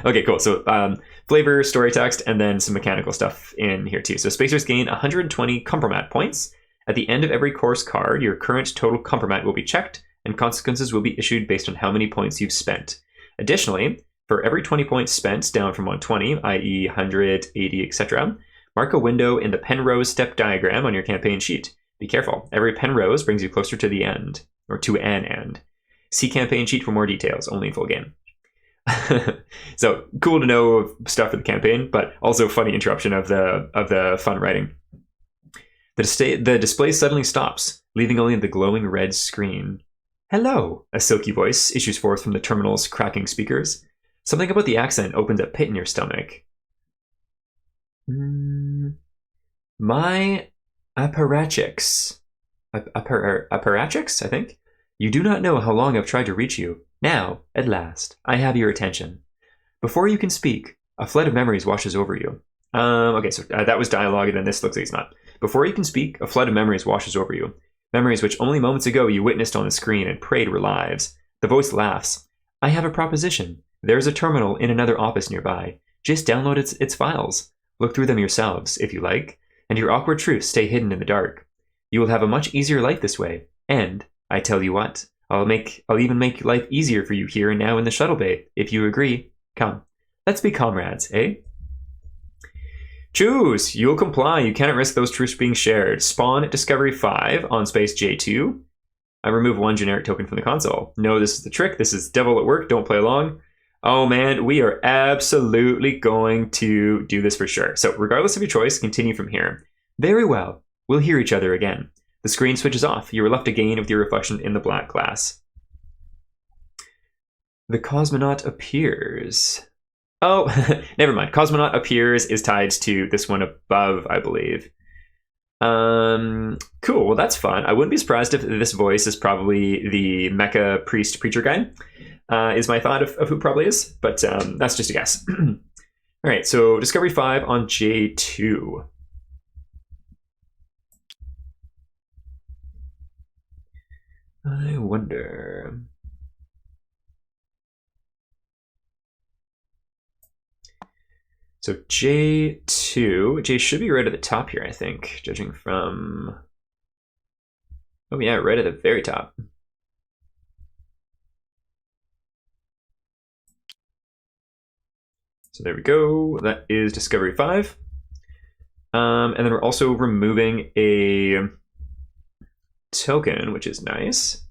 Speaker 1: Okay, cool. So flavor, story text, and then some mechanical stuff in here too. So spacers gain 120 Kompromat points. At the end of every course card, your current total Kompromat will be checked, and consequences will be issued based on how many points you've spent. Additionally, for every 20 points spent, down from 120, i.e. 100, 80, etc., mark a window in the Penrose step diagram on your campaign sheet. Be careful. Every Penrose brings you closer to the end, or to an end. See campaign sheet for more details, only in full game. So cool to know stuff for the campaign, but also funny interruption of the fun writing. The display suddenly stops, leaving only the glowing red screen. Hello, a silky voice issues forth from the terminal's cracking speakers. Something about the accent opens a pit in your stomach. My apparatchiks. Apparatchiks, I think? You do not know how long I've tried to reach you. Now, at last, I have your attention. Before you can speak, a flood of memories washes over you. Okay, so that was dialogue, and then this looks like it's not. Before you can speak, a flood of memories washes over you. Memories which only moments ago you witnessed on the screen and prayed were lives. The voice laughs. I have a proposition. There's a terminal in another office nearby. Just download its files. Look through them yourselves, if you like, and your awkward truths stay hidden in the dark. You will have a much easier life this way, and, I tell you what, I'll even make life easier for you here and now in the shuttle bay, if you agree. Come, let's be comrades, eh? Choose! You'll comply. You cannot risk those truths being shared. Spawn Discovery 5 on space J2. I remove one generic token from the console. No, this is the trick. This is devil at work. Don't play along. Oh man, we are absolutely going to do this for sure. So regardless of your choice, continue from here. Very well. We'll hear each other again. The screen switches off. You are left again with your reflection in the black glass. The cosmonaut appears. Oh, never mind. Cosmonaut appears is tied to this one above, I believe. Cool. Well, that's fun. I wouldn't be surprised if this voice is probably the mecha priest preacher guy. Is my thought of who probably is, but that's just a guess. All right, so Discovery 5 on J2. I wonder. So J2, J should be right at the top here, I think, judging from... Oh yeah, right at the very top. So there we go. That is Discovery 5. And then we're also removing a token, which is nice.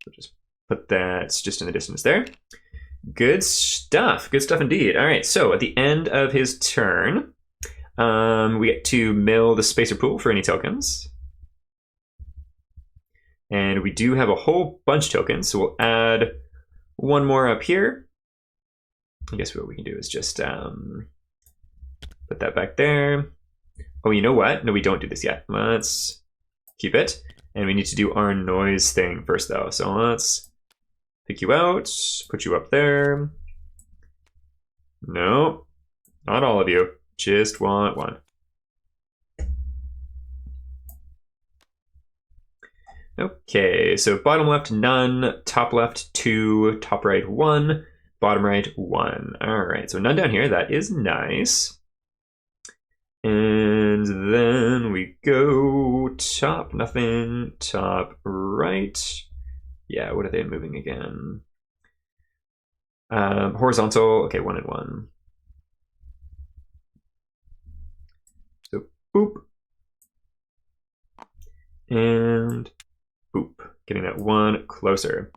Speaker 1: We'll just put that just in the distance there. Good stuff. Good stuff indeed. All right, so at the end of his turn, we get to mill the spacer pool for any tokens. And we do have a whole bunch of tokens, so we'll add one more up here. I guess what we can do is just put that back there. Oh, you know what? No, we don't do this yet. Let's keep it. And we need to do our noise thing first, though. So let's pick you out, put you up there. No, not all of you. Just want one. Okay, so bottom left, none. Top left, 2. Top right, 1. Bottom right, 1. All right, so none down here. That is nice. And then we go top, nothing. Top right. Yeah, what are they moving again? Horizontal, okay, 1 and 1. So boop. And boop. Getting that one closer.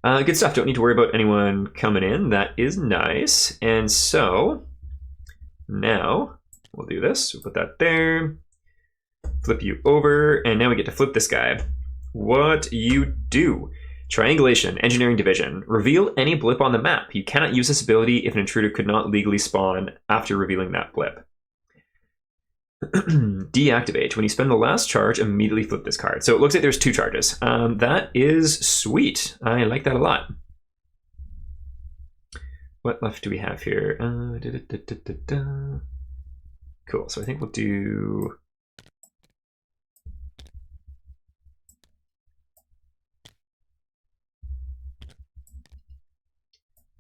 Speaker 1: Good stuff. Don't need to worry about anyone coming in. That is nice. And so now we'll do this. We'll put that there. Flip you over. And now we get to flip this guy. What you do. Triangulation, engineering division. Reveal any blip on the map. You cannot use this ability if an intruder could not legally spawn after revealing that blip. Deactivate. When you spend the last charge, immediately flip this card. So it looks like there's 2 charges. That is sweet. I like that a lot. What left do we have here? Cool. So I think we'll do...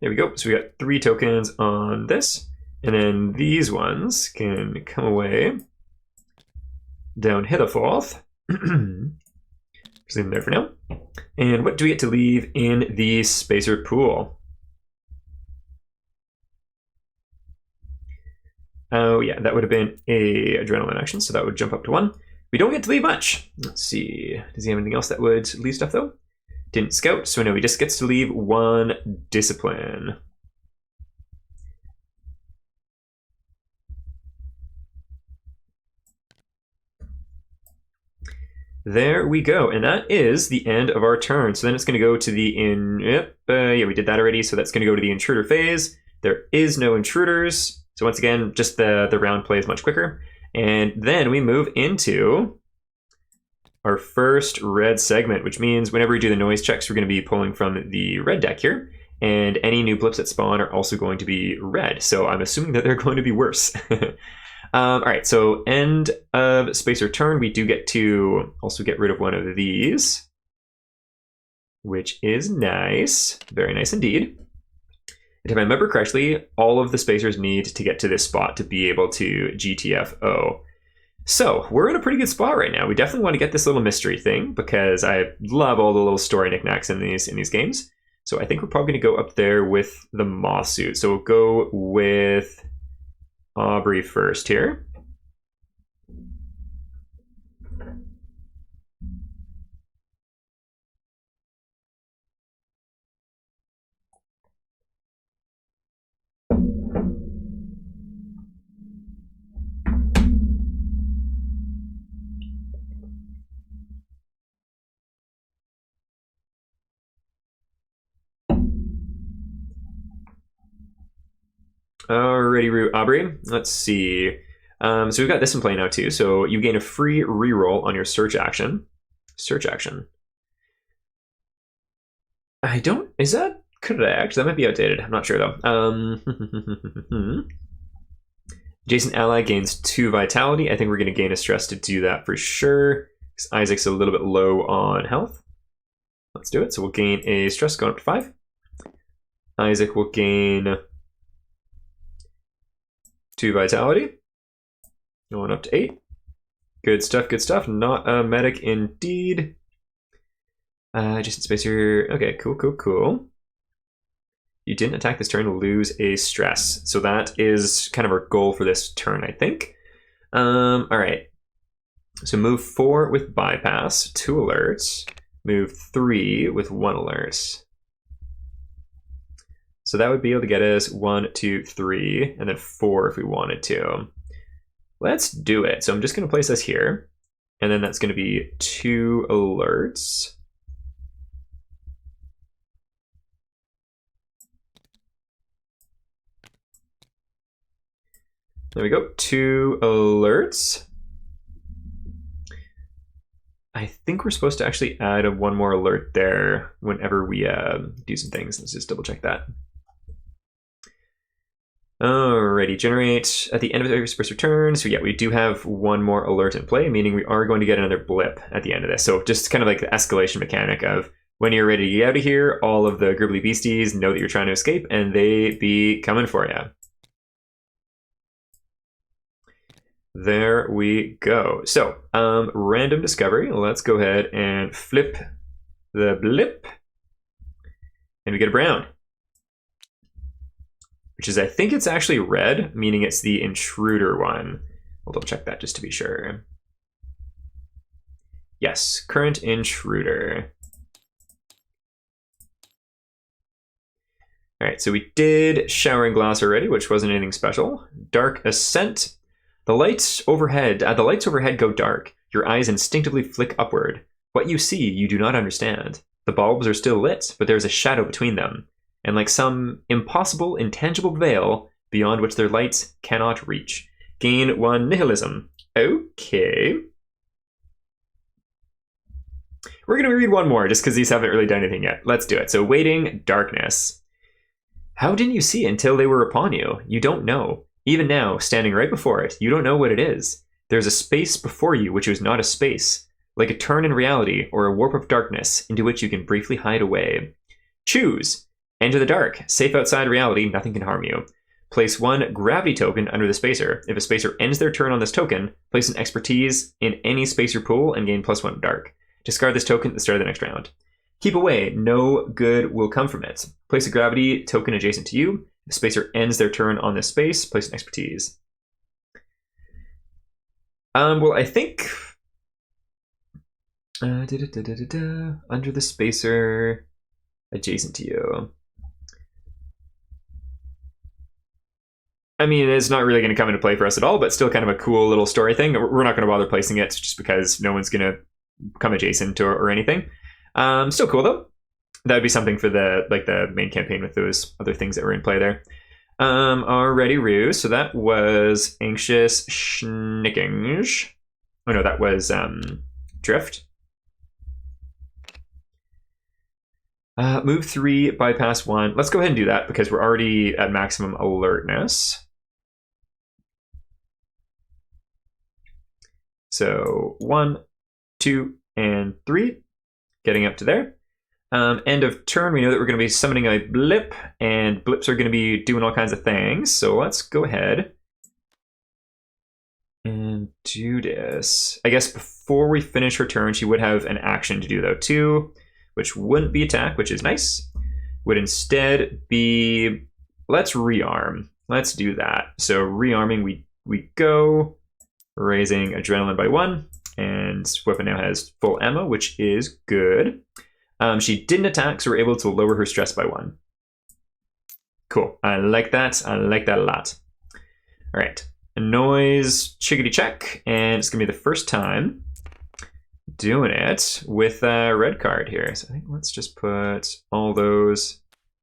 Speaker 1: There we go. So we got 3 tokens on this. And then these ones can come away down Hitherforth. Just leave them there for now. And what do we get to leave in the spacer pool? Oh yeah, that would have been a adrenaline action, so that would jump up to 1. We don't get to leave much. Let's see. Does he have anything else that would leave stuff though? Didn't scout, so no, he just gets to leave 1 discipline. There we go, and that is the end of our turn. So then it's going to go to the yeah, we did that already. So that's going to go to the intruder phase. There is no intruders. So once again, just the round play is much quicker. And then we move into our first red segment, which means whenever we do the noise checks, we're going to be pulling from the red deck here. And any new blips that spawn are also going to be red. So I'm assuming that they're going to be worse. All right, so end of spacer turn, we do get to also get rid of one of these, which is nice. Very nice indeed. And if I remember correctly, all of the spacers need to get to this spot to be able to GTFO. So we're in a pretty good spot right now. We definitely want to get this little mystery thing because I love all the little story knickknacks in these games. So I think we're probably going to go up there with the moth suit. So we'll go with Aubrey first here. Alrighty, Aubrey. Let's see. So we've got this in play now too. So you gain a free reroll on your search action. Search action. I don't. Is that correct? That might be outdated. I'm not sure though. Adjacent ally gains 2 vitality. I think we're going to gain a stress to do that for sure. Because Isaac's a little bit low on health. Let's do it. So we'll gain a stress going up to 5. Isaac will gain 2 vitality. Going up to 8. Good stuff, good stuff. Not a medic indeed. Just in space here. Okay, cool. You didn't attack this turn, lose a stress. So that is kind of our goal for this turn, I think. All right. So move 4 with bypass, 2 alerts. Move 3 with 1 alert. So that would be able to get us 1, 2, 3, and then 4 if we wanted to. Let's do it. So I'm just going to place us here. And then that's going to be 2 alerts. There we go, 2 alerts. I think we're supposed to actually add one more alert there whenever we do some things. Let's just double check that. Alrighty, generate at the end of every first turn. So yeah, we do have one more alert in play, meaning we are going to get another blip at the end of this. So just kind of like the escalation mechanic of when you're ready to get out of here, all of the gribbly beasties know that you're trying to escape and they be coming for you. There we go. So, random discovery. Let's go ahead and flip the blip. And we get a brown. Which is, I think it's actually red, meaning it's the intruder one. We'll double check that just to be sure. Yes, current intruder. All right, so we did showering glass already, which wasn't anything special. Dark ascent. The lights overhead go dark. Your eyes instinctively flick upward. What you see, you do not understand. The bulbs are still lit, but there is a shadow between them, and like some impossible, intangible veil beyond which their lights cannot reach. Gain 1 nihilism. Okay. We're going to read one more, just because these haven't really done anything yet. Let's do it. So, waiting, darkness. How didn't you see until they were upon you? You don't know. Even now, standing right before it, you don't know what it is. There's a space before you which is not a space, like a turn in reality or a warp of darkness into which you can briefly hide away. Choose. Enter the dark. Safe outside reality, nothing can harm you. Place 1 gravity token under the spacer. If a spacer ends their turn on this token, place an expertise in any spacer pool and gain +1 dark. Discard this token at the start of the next round. Keep away. No good will come from it. Place a gravity token adjacent to you. If the spacer ends their turn on this space, place an expertise. Well, I think under the spacer, adjacent to you. I mean, it's not really going to come into play for us at all, but still kind of a cool little story thing. We're not going to bother placing it just because no one's going to come adjacent or anything. Still cool though. That would be something for the main campaign with those other things that were in play there. Already, Rue. So that was Anxious Schnickings. Oh no, that was Drift. Move 3, bypass 1. Let's go ahead and do that because we're already at maximum alertness. So 1, 2, and 3. Getting up to there. End of turn, we know that we're going to be summoning a blip, and blips are going to be doing all kinds of things. So let's go ahead and do this. I guess before we finish her turn, she would have an action to do though too, which wouldn't be attack, which is nice. Would instead be, let's rearm. Let's do that. So rearming, we go, raising adrenaline by 1, and weapon now has full ammo, which is good. She didn't attack, so we're able to lower her stress by 1. Cool. I like that. I like that a lot. All right. A noise chickadee check, and it's going to be the first time doing it with a red card here. So I think let's just put all those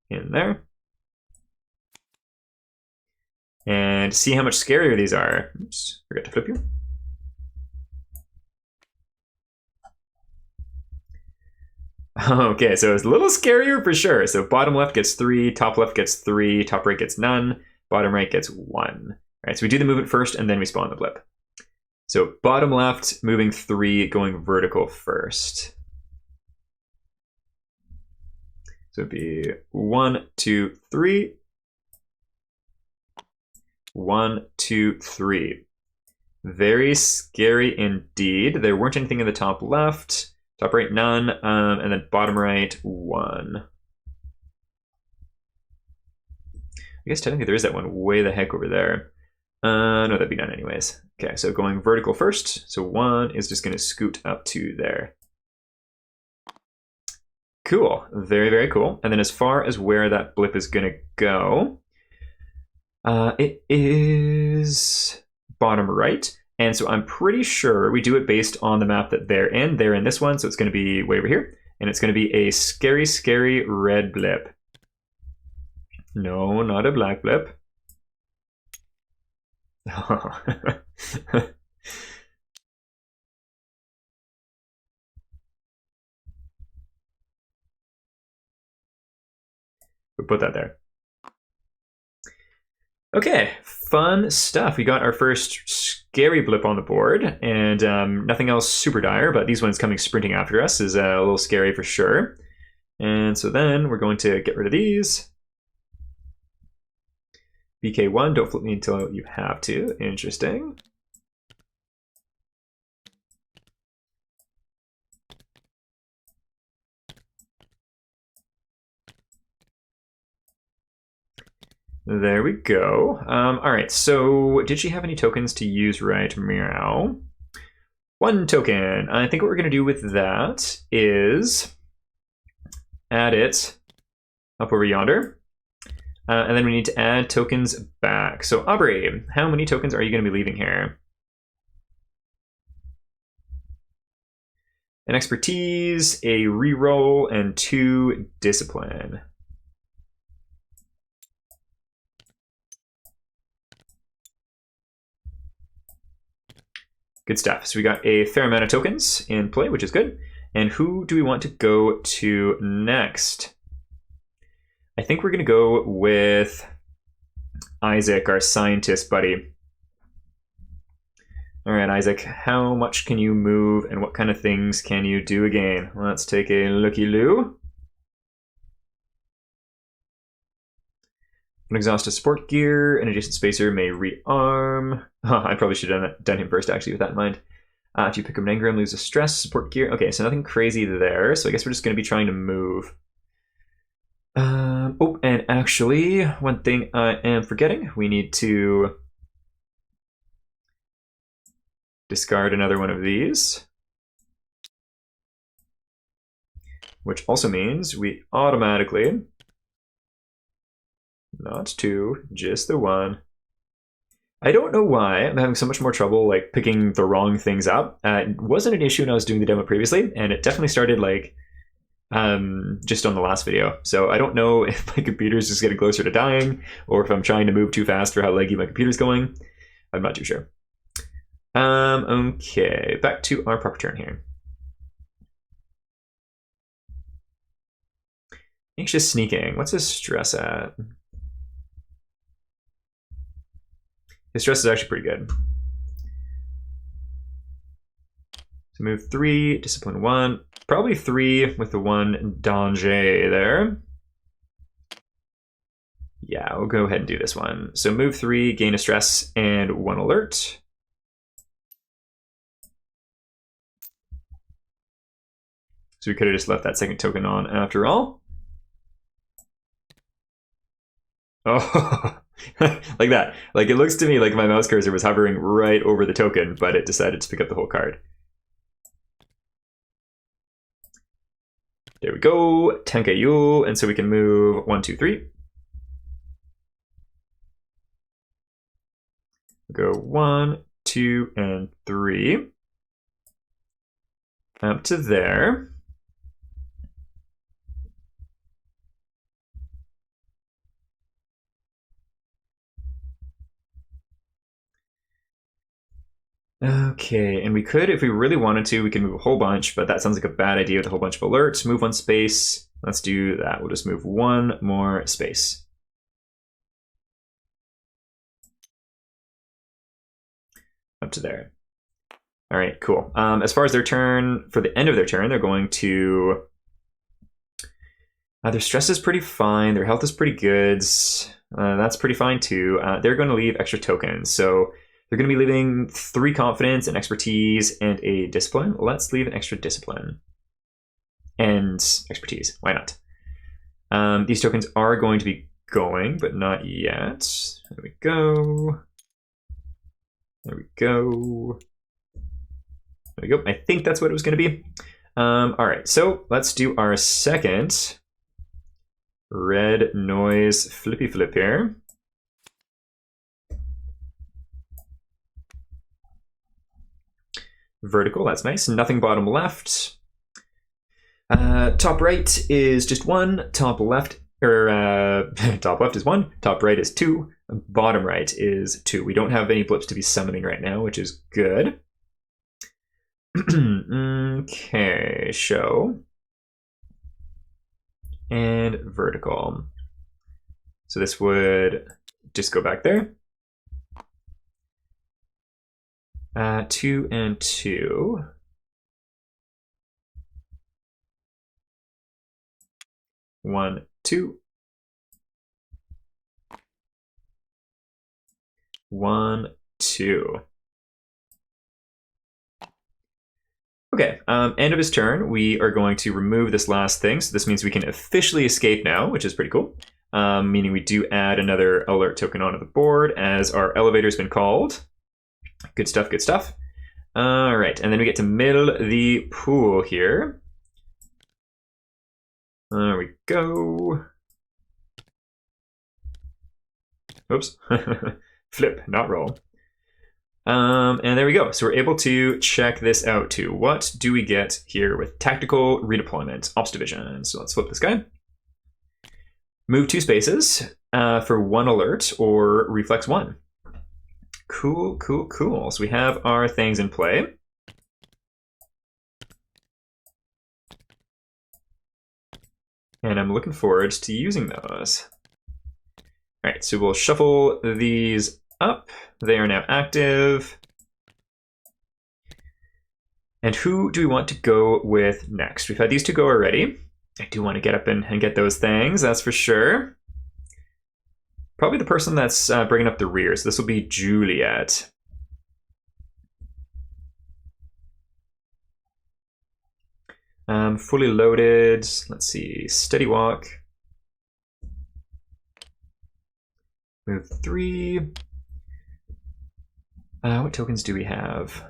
Speaker 1: in there. And see how much scarier these are. Oops, forgot to flip you. Okay, so it's a little scarier for sure. So bottom left gets 3, top left gets 3, top right gets none, bottom right gets 1. All right, so we do the movement first and then we spawn the blip. So bottom left, moving 3, going vertical first. So it'd be 1, 2, 3. 1, 2, 3. Very scary indeed. There weren't anything in the top left. Top right, none, and then bottom right, 1. I guess technically there is that one way the heck over there. No, that'd be none anyways. Okay, so going vertical first. So 1 is just going to scoot up to there. Cool. Very, very cool. And then as far as where that blip is going to go, it is bottom right. And so I'm pretty sure we do it based on the map that they're in. They're in this one, so it's going to be way over here. And it's going to be a scary, scary red blip. No, not a black blip. We'll put that there. Okay, fun stuff. We got our first scary blip on the board, and nothing else super dire, but these ones coming sprinting after us is a little scary for sure. And so then we're going to get rid of these. BK1, don't flip me until you have to. Interesting. There we go. All right, so did she have any tokens to use right? Meow. One token. I think what we're going to do with that is add it up over yonder. And then we need to add tokens back. So Aubrey, how many tokens are you going to be leaving here? An expertise, a reroll, and 2 discipline. Good stuff. So we got a fair amount of tokens in play, which is good. And who do we want to go to next? I think we're going to go with Isaac, our scientist buddy. All right, Isaac, how much can you move and what kind of things can you do again? Let's take a looky-loo. An exhausted support gear, an adjacent spacer may rearm. I probably should have done him first, actually, with that in mind. If you pick up an engram, lose a stress, support gear. Okay, so nothing crazy there. So I guess we're just going to be trying to move. Oh, and actually, one thing I am forgetting. We need to discard another one of these. Which also means we automatically... Not 2, just the 1. I don't know why I'm having so much more trouble like picking the wrong things up. It wasn't an issue when I was doing the demo previously, and it definitely started like just on the last video. So I don't know if my computer's just getting closer to dying, or if I'm trying to move too fast for how leggy my computer's going. I'm not too sure. Okay, back to our proper turn here. Anxious sneaking. What's his stress at? His stress is actually pretty good. So move 3, discipline 1. Probably 3 with the 1 danger there. Yeah, we'll go ahead and do this one. So move 3, gain a stress, and 1 alert. So we could have just left that second token on after all. Oh, like that. Like it looks to me like my mouse cursor was hovering right over the token, but it decided to pick up the whole card. There we go, Tenkayu, and so we can move 1, 2, 3. Go 1, 2, and 3. Up to there. Okay, and we could, if we really wanted to, we can move a whole bunch, but that sounds like a bad idea with a whole bunch of alerts. Move 1 space. Let's do that. We'll just move 1 more space. Up to there. All right, cool. As far as their turn, for the end of their turn, they're going to... their stress is pretty fine. Their health is pretty good. That's pretty fine too. They're going to leave extra tokens. So they're going to be leaving 3 confidence, an expertise, and a discipline. Let's leave an extra discipline. And expertise. Why not? These tokens are going to be going, but not yet. There we go. There we go. There we go. I think that's what it was going to be. All right, so let's do our second red noise flippy flip here. Vertical, that's nice. Nothing bottom left. Top right is just 1. Top left, or top left is 1. Top right is 2. Bottom right is 2. We don't have any blips to be summoning right now, which is good. Okay, show. And vertical. So this would just go back there. 2 and 2. 1, 2. 1, 2. Okay, end of his turn, we are going to remove this last thing. So this means we can officially escape now, which is pretty cool. Meaning we do add another alert token onto the board as our elevator's been called. Good stuff, good stuff. All right, and then we get to middle the pool here. There we go. Oops. Flip, not roll. And there we go. So we're able to check this out too. What do we get here with tactical redeployment, ops division? So let's flip this guy. Move 2 spaces for 1 alert or reflex 1. Cool, cool, cool. So we have our things in play. And I'm looking forward to using those. All right, so we'll shuffle these up. They are now active. And who do we want to go with next? We've had these 2 go already. I do want to get up and get those things, that's for sure. Probably the person that's bringing up the rear. So this will be Juliet. Fully loaded. Let's see. Steady walk. Move 3. What tokens do we have?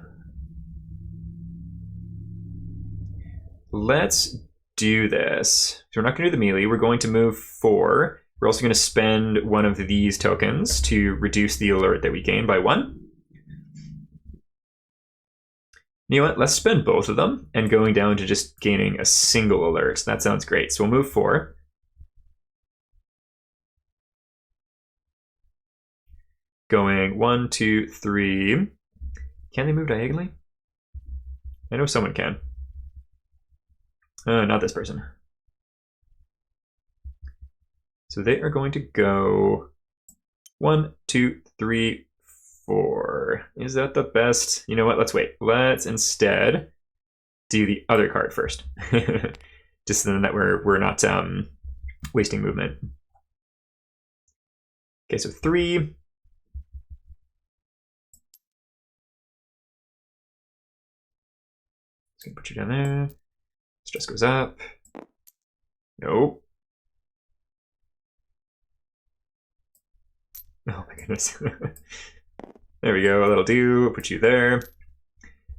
Speaker 1: Let's do this. So we're not going to do the melee. We're going to move 4. We're also going to spend one of these tokens to reduce the alert that we gain by 1. You know what? Let's spend both of them and going down to just gaining a single alert. That sounds great. So we'll move 4. Going 1, 2, 3. Can they move diagonally? I know someone can. Not this person. So they are going to go 1, 2, 3, 4. Is that the best? You know what? Let's wait. Let's instead do the other card first. Just so that we're not wasting movement. Okay, so 3. Just gonna put you down there. Stress goes up. Nope. Oh my goodness. There we go, that'll do. Put you there.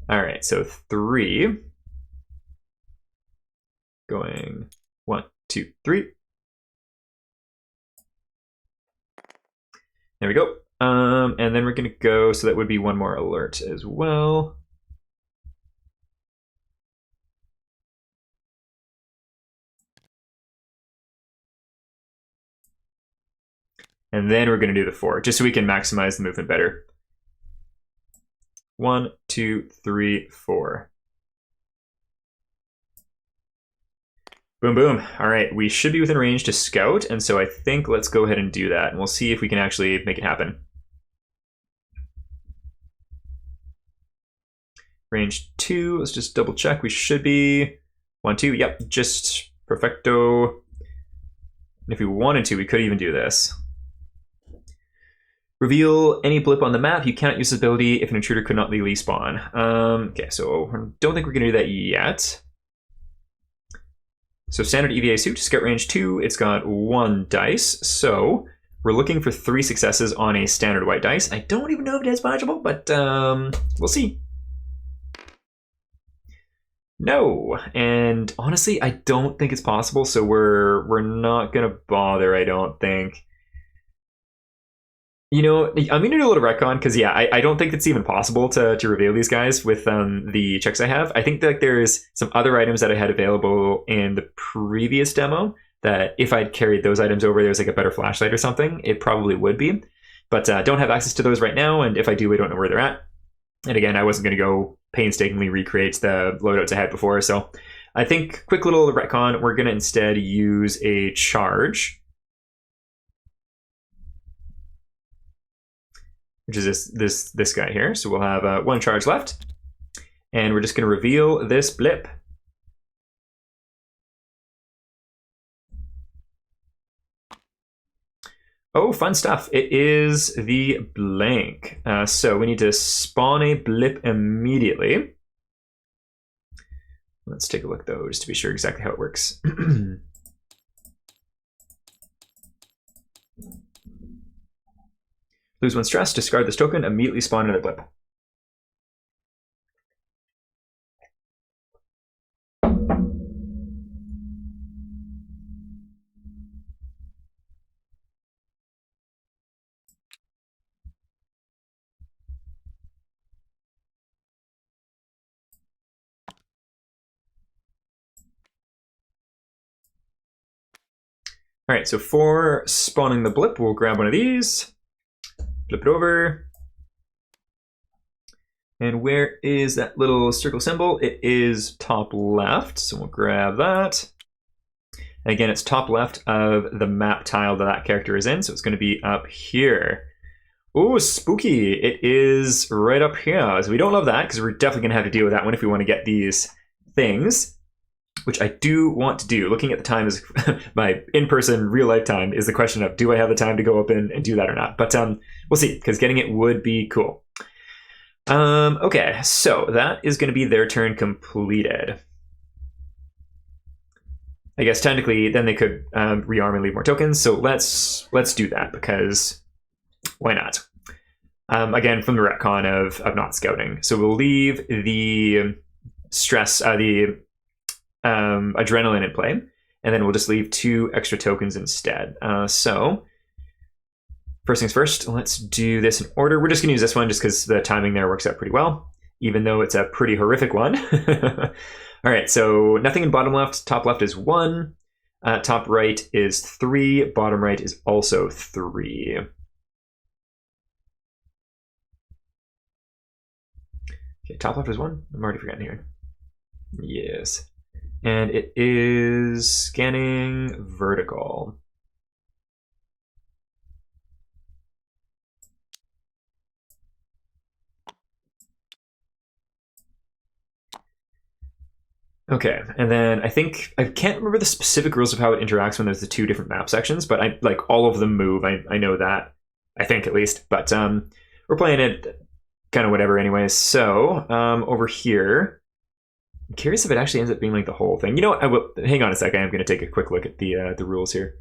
Speaker 1: All right, so 3. Going 1, 2, 3. There we go. And then we're gonna go, so that would be 1 more alert as well. And then we're going to do the 4, just so we can maximize the movement better. 1, 2, 3, 4. Boom, boom. All right, we should be within range to scout, and so I think let's go ahead and do that, and we'll see if we can actually make it happen. Range 2, let's just double check. We should be 1, 2. Yep, just perfecto. And if we wanted to, we could even do this. Reveal any blip on the map. You cannot use this ability if an intruder could not legally spawn. Okay, so I don't think we're going to do that yet. So standard EVA suit, scout range 2. It's got 1 dice. So we're looking for 3 successes on a standard white dice. I don't even know if it is punishable, but we'll see. No, and honestly, I don't think it's possible. So we're not going to bother, I don't think. You know, I'm going to do a little retcon because, yeah, I don't think it's even possible to reveal these guys with the checks I have. I think that there's some other items that I had available in the previous demo that if I'd carried those items over, there's like a better flashlight or something, it probably would be. But don't have access to those right now, and if I do, I don't know where they're at. And again, I wasn't going to go painstakingly recreate the loadouts I had before, so I think quick little retcon, we're going to instead use a charge, which is this guy here. So we'll have one charge left, and we're just going to reveal this blip. Oh, fun stuff. It is the blank. So we need to spawn a blip immediately. Let's take a look, though, just to be sure exactly how it works. Lose one stress, discard this token, immediately spawn another blip. All right, so for spawning the blip, we'll grab one of these, flip it over. And where is that little circle symbol? It is top left, so we'll grab that. And again, it's top left of the map tile that character is in, so it's going to be up here. Ooh, spooky. It is right up here. So we don't love that, because we're definitely going to have to deal with that one if we want to get these things, which I do want to do. Looking at the time is my in-person, real-life time is the question of, do I have the time to go up and do that or not? But we'll see, because getting it would be cool. Okay, so that is going to be their turn completed. I guess technically then they could rearm and leave more tokens, so let's do that, because why not? Again, from the retcon of not scouting. So we'll leave the stress, the adrenaline in play, and then we'll just leave 2 extra tokens instead. So first things first, let's do this in order. We're just going to use this one just because the timing there works out pretty well, even though it's a pretty horrific one. All right, so nothing in bottom left. Top left is 1. Top right is 3. Bottom right is also 3. Okay, top left is 1. I'm already forgetting here. Yes. And it is scanning vertical. Okay, and then I think, I can't remember the specific rules of how it interacts when there's the 2 different map sections, but I like all of them move. I know that, I think at least, but we're playing it kind of whatever anyways. So over here, I'm curious if it actually ends up being like the whole thing. You know what, I will, hang on a second, I'm going to take a quick look at the rules here.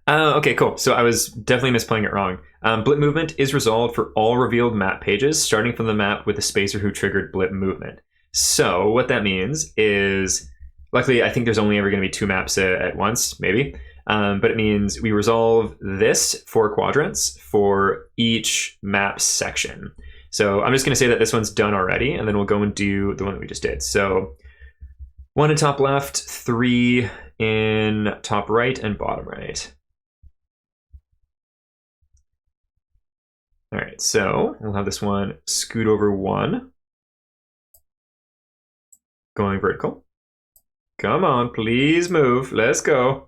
Speaker 1: Okay, cool. So I was definitely misplaying it wrong. Blip movement is resolved for all revealed map pages, starting from the map with the spacer who triggered blip movement. So what that means is, luckily, I think there's only ever going to be 2 maps at once, maybe. But it means we resolve this 4 quadrants for each map section. So I'm just going to say that this one's done already, and then we'll go and do the one that we just did. So 1 in top left, 3 in top right, and bottom right. All right, so we'll have this one scoot over 1. Going vertical. Come on, please move. Let's go.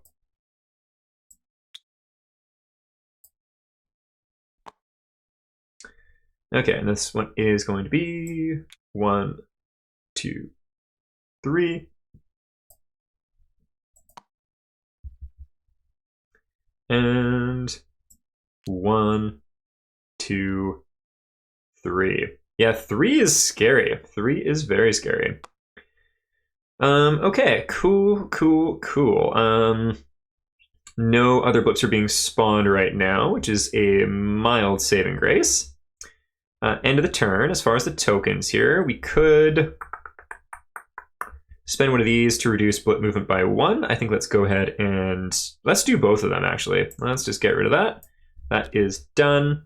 Speaker 1: Okay, and this one is going to be 1, 2, 3. And 1, 2, 3. Yeah, 3 is scary. 3 is very scary. Okay, cool. No other blips are being spawned right now, which is a mild saving grace. End of the turn. As far as the tokens here, we could spend one of these to reduce blip movement by 1. I think let's go ahead and let's do both of them, actually. Let's just get rid of that. That is done.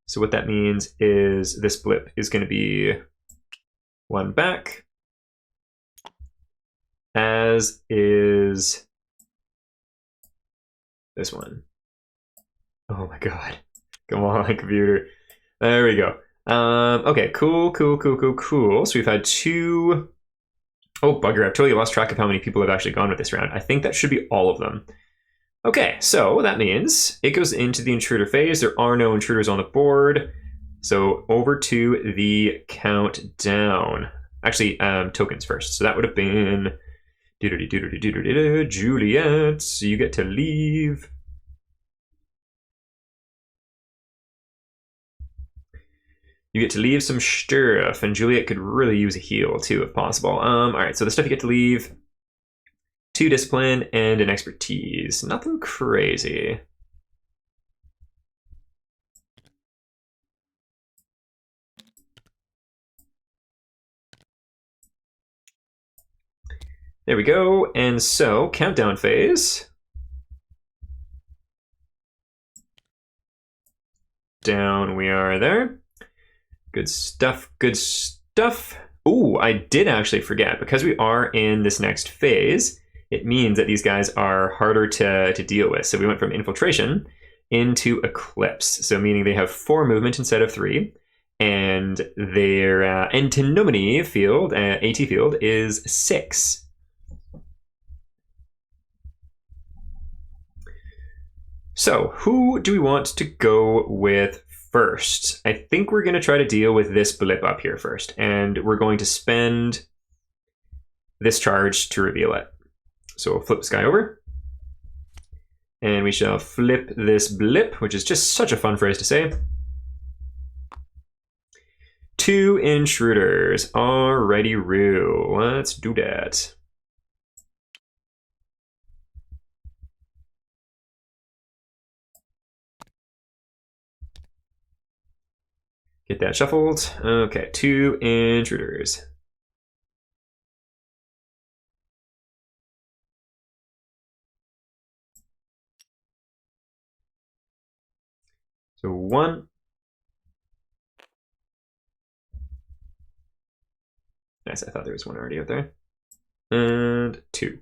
Speaker 1: So what that means is this blip is going to be 1 back, as is this one. Oh my god. Come on, computer. There we go. Okay, cool. So we've had 2... Oh, bugger, I've totally lost track of how many people have actually gone with this round. I think that should be all of them. Okay, so that means it goes into the intruder phase. There are no intruders on the board. So over to the countdown. Actually, tokens first. So that would have been... Juliet, you get to leave. You get to leave some stuff, and Juliet could really use a heal too, if possible. All right, so the stuff you get to leave: 2 discipline and an expertise. Nothing crazy. There we go. And so, countdown phase. Down we are there. Good stuff, good stuff. Ooh, I did actually forget, because we are in this next phase, it means that these guys are harder to deal with. So we went from infiltration into eclipse. So meaning they have 4 movement instead of 3. And their antinomy field, AT field, is 6. So who do we want to go with first? I think we're going to try to deal with this blip up here first, and we're going to spend this charge to reveal it. So we'll flip this guy over, and we shall flip this blip, which is just such a fun phrase to say. 2 intruders. Alrighty, Roo. Let's do that. Get that shuffled. Okay, 2 intruders. So 1. Nice, I thought there was 1 already out there. And 2.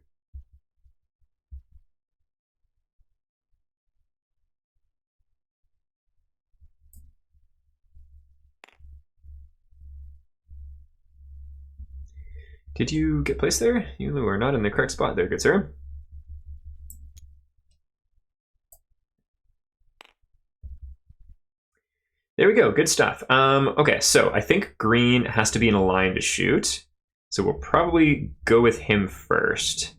Speaker 1: Did you get placed there? You are not in the correct spot there, good sir. There we go, good stuff. Okay, so I think green has to be in a line to shoot. So we'll probably go with him first.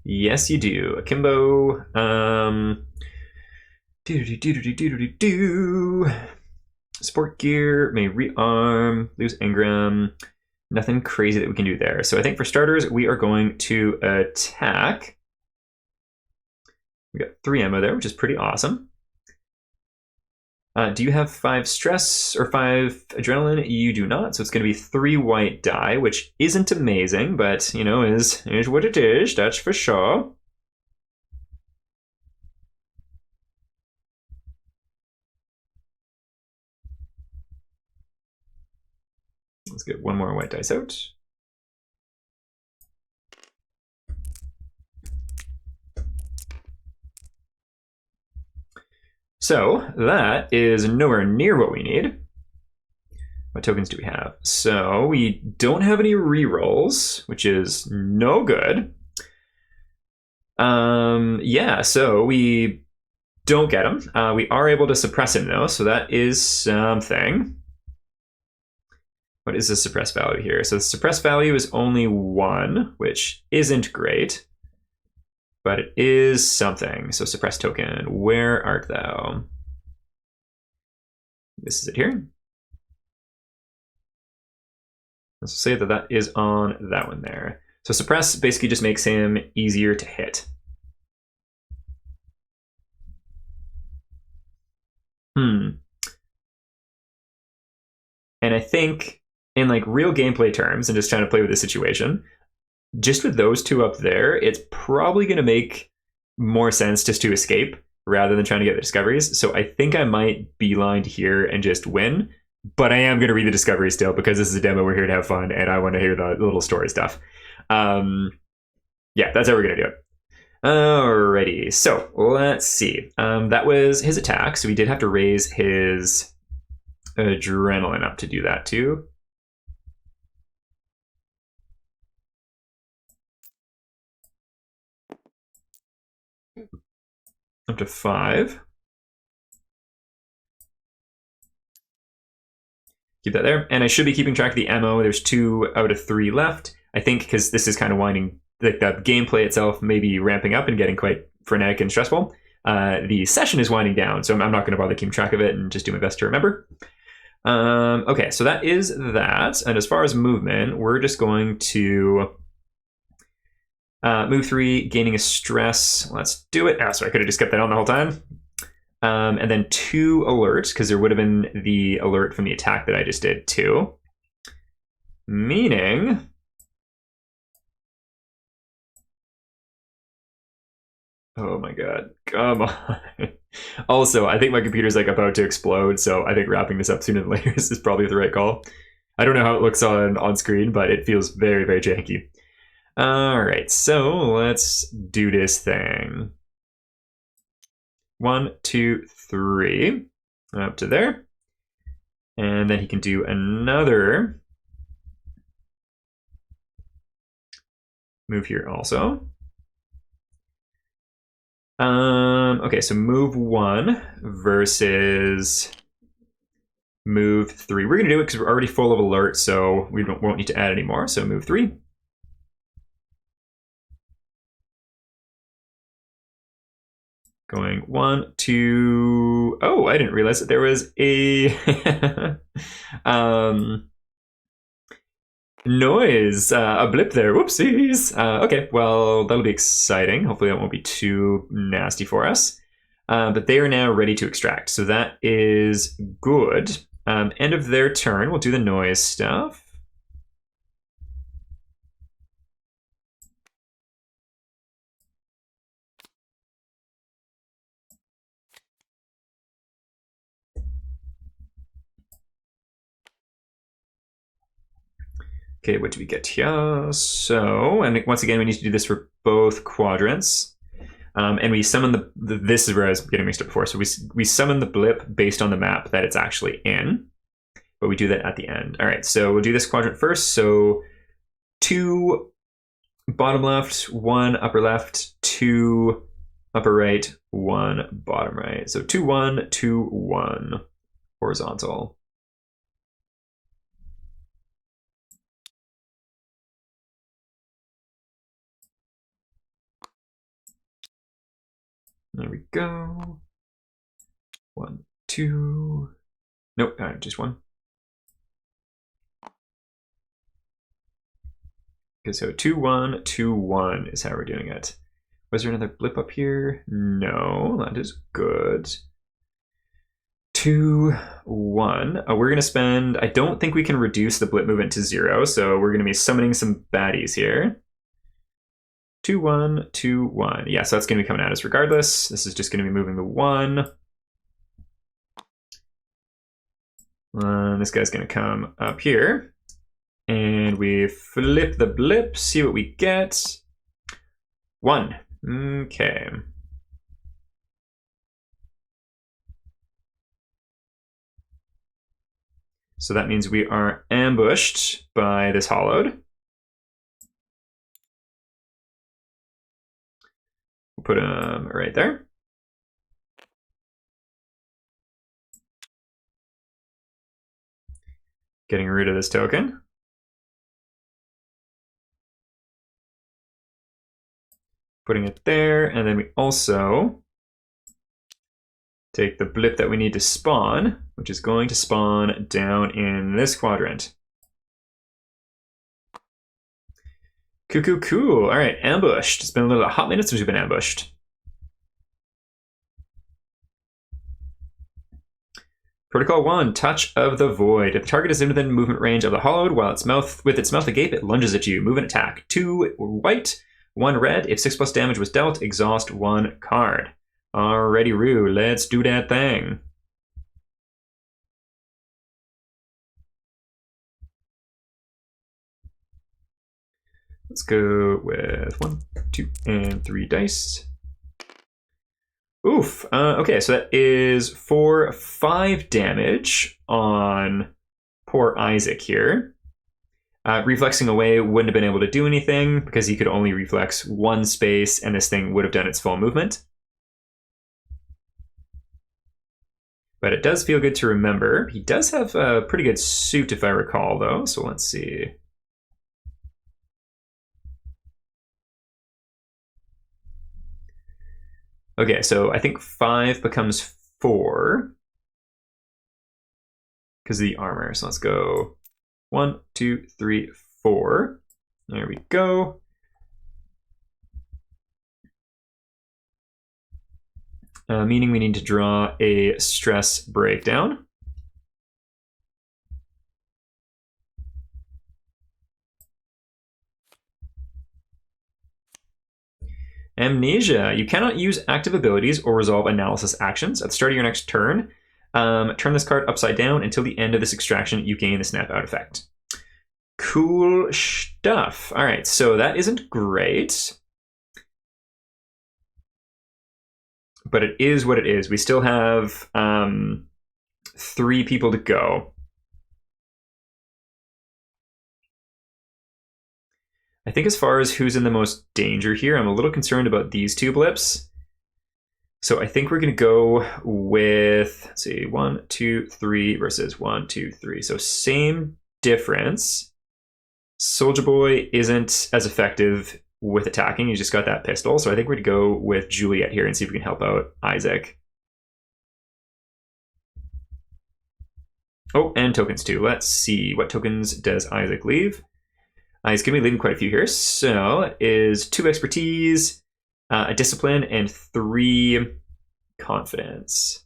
Speaker 1: Yes, you do. Akimbo. Sport gear, may rearm, lose engram. Nothing crazy that we can do there. So I think for starters, we are going to attack. We got 3 ammo there, which is pretty awesome. Do you have 5 stress or 5 adrenaline? You do not, so it's going to be 3 white die, which isn't amazing, but, you know, is what it is, that's for sure. Let's get 1 more white dice out. So that is nowhere near what we need. What tokens do we have? So we don't have any rerolls, which is no good. Yeah, so we don't get them. We are able to suppress him though, so that is something. What is the suppress value here? So the suppress value is only 1, which isn't great, but it is something. So suppress token, where art thou? This is it here. Let's say that that is on that one there. So suppress basically just makes him easier to hit. And I think in like real gameplay terms and just trying to play with the situation, just with those two up there, it's probably going to make more sense just to escape rather than trying to get the discoveries. So I think I might beeline here and just win, but I am going to read the discoveries still because this is a demo. We're here to have fun and I want to hear the little story stuff. Yeah, that's how we're going to do it. Alrighty, so let's see. That was his attack, so we did have to raise his adrenaline up to do that too. Up to 5. Keep that there. And I should be keeping track of the ammo. There's 2 out of 3 left. I think because this is kind of winding, like the gameplay itself may be ramping up and getting quite frenetic and stressful. The session is winding down, so I'm not going to bother keeping track of it and just do my best to remember. Okay, so that is that. And as far as movement, we're just going to move 3, gaining a stress. Let's do it. So I could have just kept that on the whole time. And then 2 alerts, because there would have been the alert from the attack that I just did too. Meaning... Oh my god, come on. Also, I think my computer's like about to explode, so I think wrapping this up sooner than later is probably the right call. I don't know how it looks on screen, but it feels very, very janky. Alright, so let's do this thing. 1, 2, 3. Up to there. And then he can do another move here also. Okay, so move 1 versus move 3. We're going to do it because we're already full of alert, so we won't need to add any more. So move 3. Going 1, 2... Oh, I didn't realize that there was a... noise, a blip there. Whoopsies. Okay, well, that'll be exciting. Hopefully that won't be too nasty for us. But they are now ready to extract, so that is good. End of their turn, we'll do the noise stuff. Okay, what do we get here? So, and once again, we need to do this for both quadrants. And we summon this is where I was getting mixed up before. So we summon the blip based on the map that it's actually in, but we do that at the end. All right, so we'll do this quadrant first. So 2 bottom left, 1 upper left, 2 upper right, 1 bottom right. So 2, 1, 2, 1 horizontal. There we go. 1, 2. Nope, just 1. Okay, so 2, 1, 2, 1 is how we're doing it. Was there another blip up here? No, that is good. 2, 1. We're going to spend... I don't think we can reduce the blip movement to 0, so we're going to be summoning some baddies here. 2, 1, 2, 1. Yeah, so that's going to be coming at us regardless. This is just going to be moving the 1. This guy's going to come up here. And we flip the blip, see what we get. 1. Okay. So that means we are ambushed by this hollowed. We'll put him right there. Getting rid of this token. Putting it there, and then we also take the blip that we need to spawn, which is going to spawn down in this quadrant. Cool. All right, ambushed. It's been a little hot minute since we've been ambushed. Protocol 1, Touch of the Void. If the target is within movement range of the hollowed, while with its mouth agape, it lunges at you. Move and attack. 2 white, 1 red. If 6+ damage was dealt, exhaust 1 card. Alrighty, Roo, let's do that thing. Let's go with 1, 2, and 3 dice. Oof. Okay, so that is 5 damage on poor Isaac here. Reflexing away wouldn't have been able to do anything because he could only reflex 1 space and this thing would have done its full movement. But it does feel good to remember. He does have a pretty good suit if I recall though, so let's see. Okay, so I think 5 becomes 4 because of the armor. So let's go 1, 2, 3, 4. There we go. Meaning we need to draw a stress breakdown. Amnesia. You cannot use active abilities or resolve analysis actions. At the start of your next turn, turn this card upside down. Until the end of this extraction, you gain the snap out effect. Cool stuff. All right, so that isn't great. But it is what it is. We still have 3 people to go. I think as far as who's in the most danger here, I'm a little concerned about these 2 blips. So I think we're going to go with, let's see, 1, 2, 3 versus 1, 2, 3. So same difference. Soldier Boy isn't as effective with attacking. He's just got that pistol. So I think we're going to go with Juliet here and see if we can help out Isaac. Oh, and tokens too. Let's see. What tokens does Isaac leave? He's going to be leaving quite a few here. So it is 2 expertise, a discipline, and 3 confidence.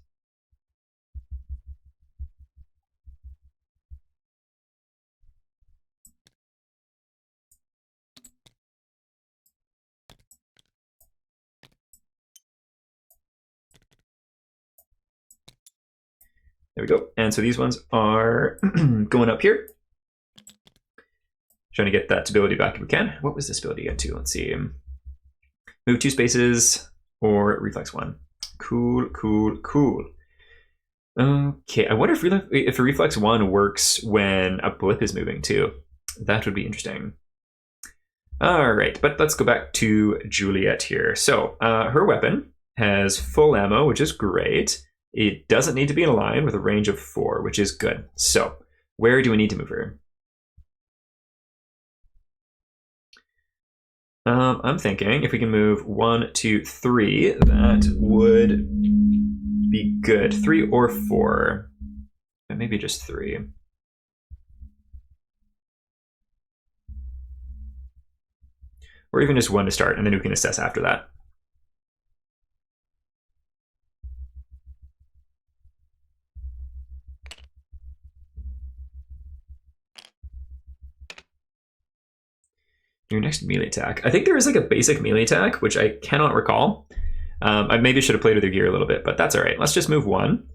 Speaker 1: There we go. And so these ones are going up here. Trying to get that ability back if we can. What was this ability get to? Let's see. Move 2 spaces or reflex 1. Cool. Okay, I wonder if a reflex 1 works when a blip is moving too. That would be interesting. All right, but let's go back to Juliet here. So her weapon has full ammo, which is great. It doesn't need to be in a line with a range of 4, which is good. So where do we need to move her? I'm thinking if we can move 1, 2, 3, that would be good. 3 or 4, but maybe just 3. Or even just 1 to start, and then we can assess after that. Your next melee attack. I think there is like a basic melee attack, which I cannot recall. I maybe should have played with your gear a little bit, but that's all right. Let's just move 1.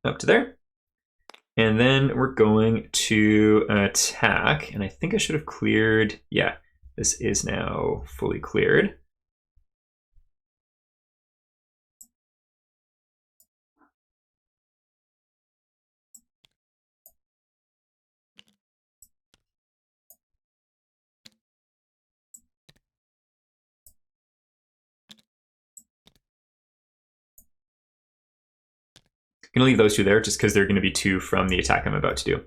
Speaker 1: Up to there. And then we're going to attack. And I think I should have cleared. Yeah, this is now fully cleared. I'm going to leave those 2 there just because they're going to be 2 from the attack I'm about to do.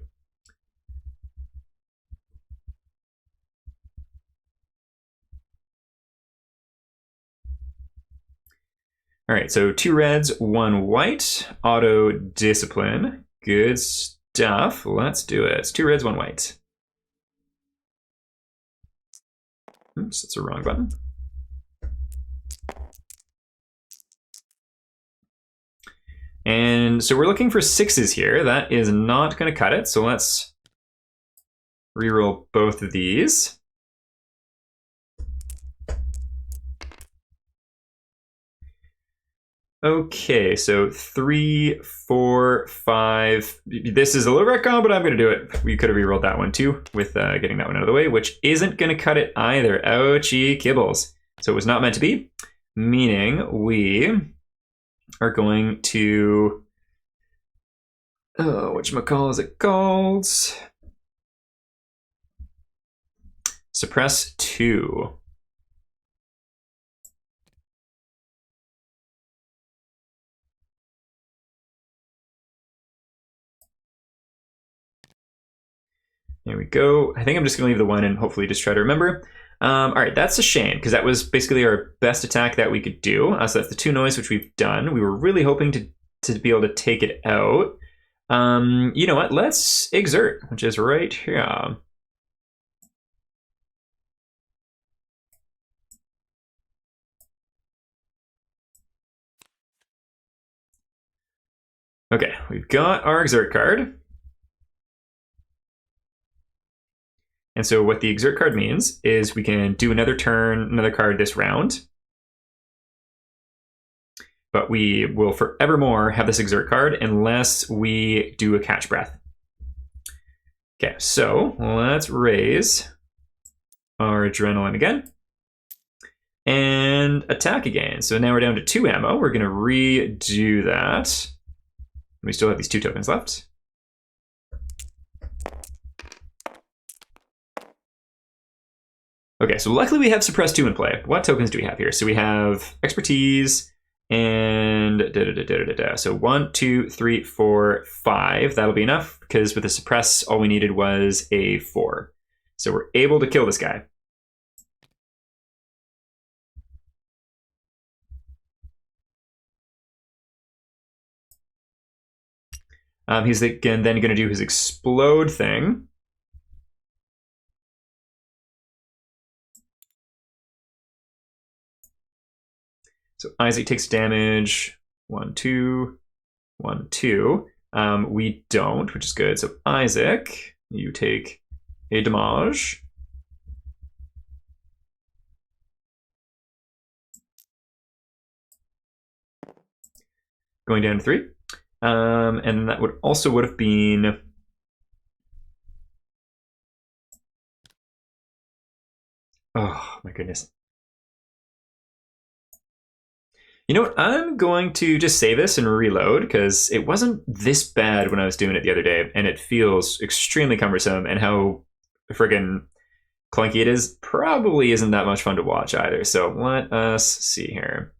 Speaker 1: All right, so 2 reds, 1 white. Auto discipline. Good stuff. Let's do it. It's 2 reds, 1 white. Oops, that's the wrong button. And so we're looking for 6s here. That is not going to cut it. So let's reroll both of these. Okay, so 3, 4, 5. This is a little retcon, but I'm going to do it. We could have rerolled that one too with getting that one out of the way, which isn't going to cut it either. Ouchie kibbles. So it was not meant to be, meaning we are going to, whatchamacall is it called? Suppress 2. There we go. I think I'm just going to leave the 1 and hopefully just try to remember. All right, that's a shame because that was basically our best attack that we could do. So that's the 2 noise, which we've done. We were really hoping to be able to take it out. You know what? Let's exert, which is right here. Okay, we've got our exert card. And so what the exert card means is we can do another turn, another card this round. But we will forevermore have this exert card unless we do a catch breath. Okay, so let's raise our adrenaline again. And attack again. So now we're down to 2 ammo. We're going to redo that. We still have these 2 tokens left. Okay, so luckily we have Suppress 2 in play. What tokens do we have here? So we have Expertise and So 1, 2, 3, 4, 5. That'll be enough because with the Suppress, all we needed was a 4. So we're able to kill this guy. He's again then going to do his explode thing. So Isaac takes damage. 1, 2, 1, 2. We don't, which is good. So Isaac, you take a damage. Going down to 3. And that would have been oh my goodness. You know what? I'm going to just save this and reload because it wasn't this bad when I was doing it the other day, and it feels extremely cumbersome, and how friggin' clunky it is probably isn't that much fun to watch either. So let us see here.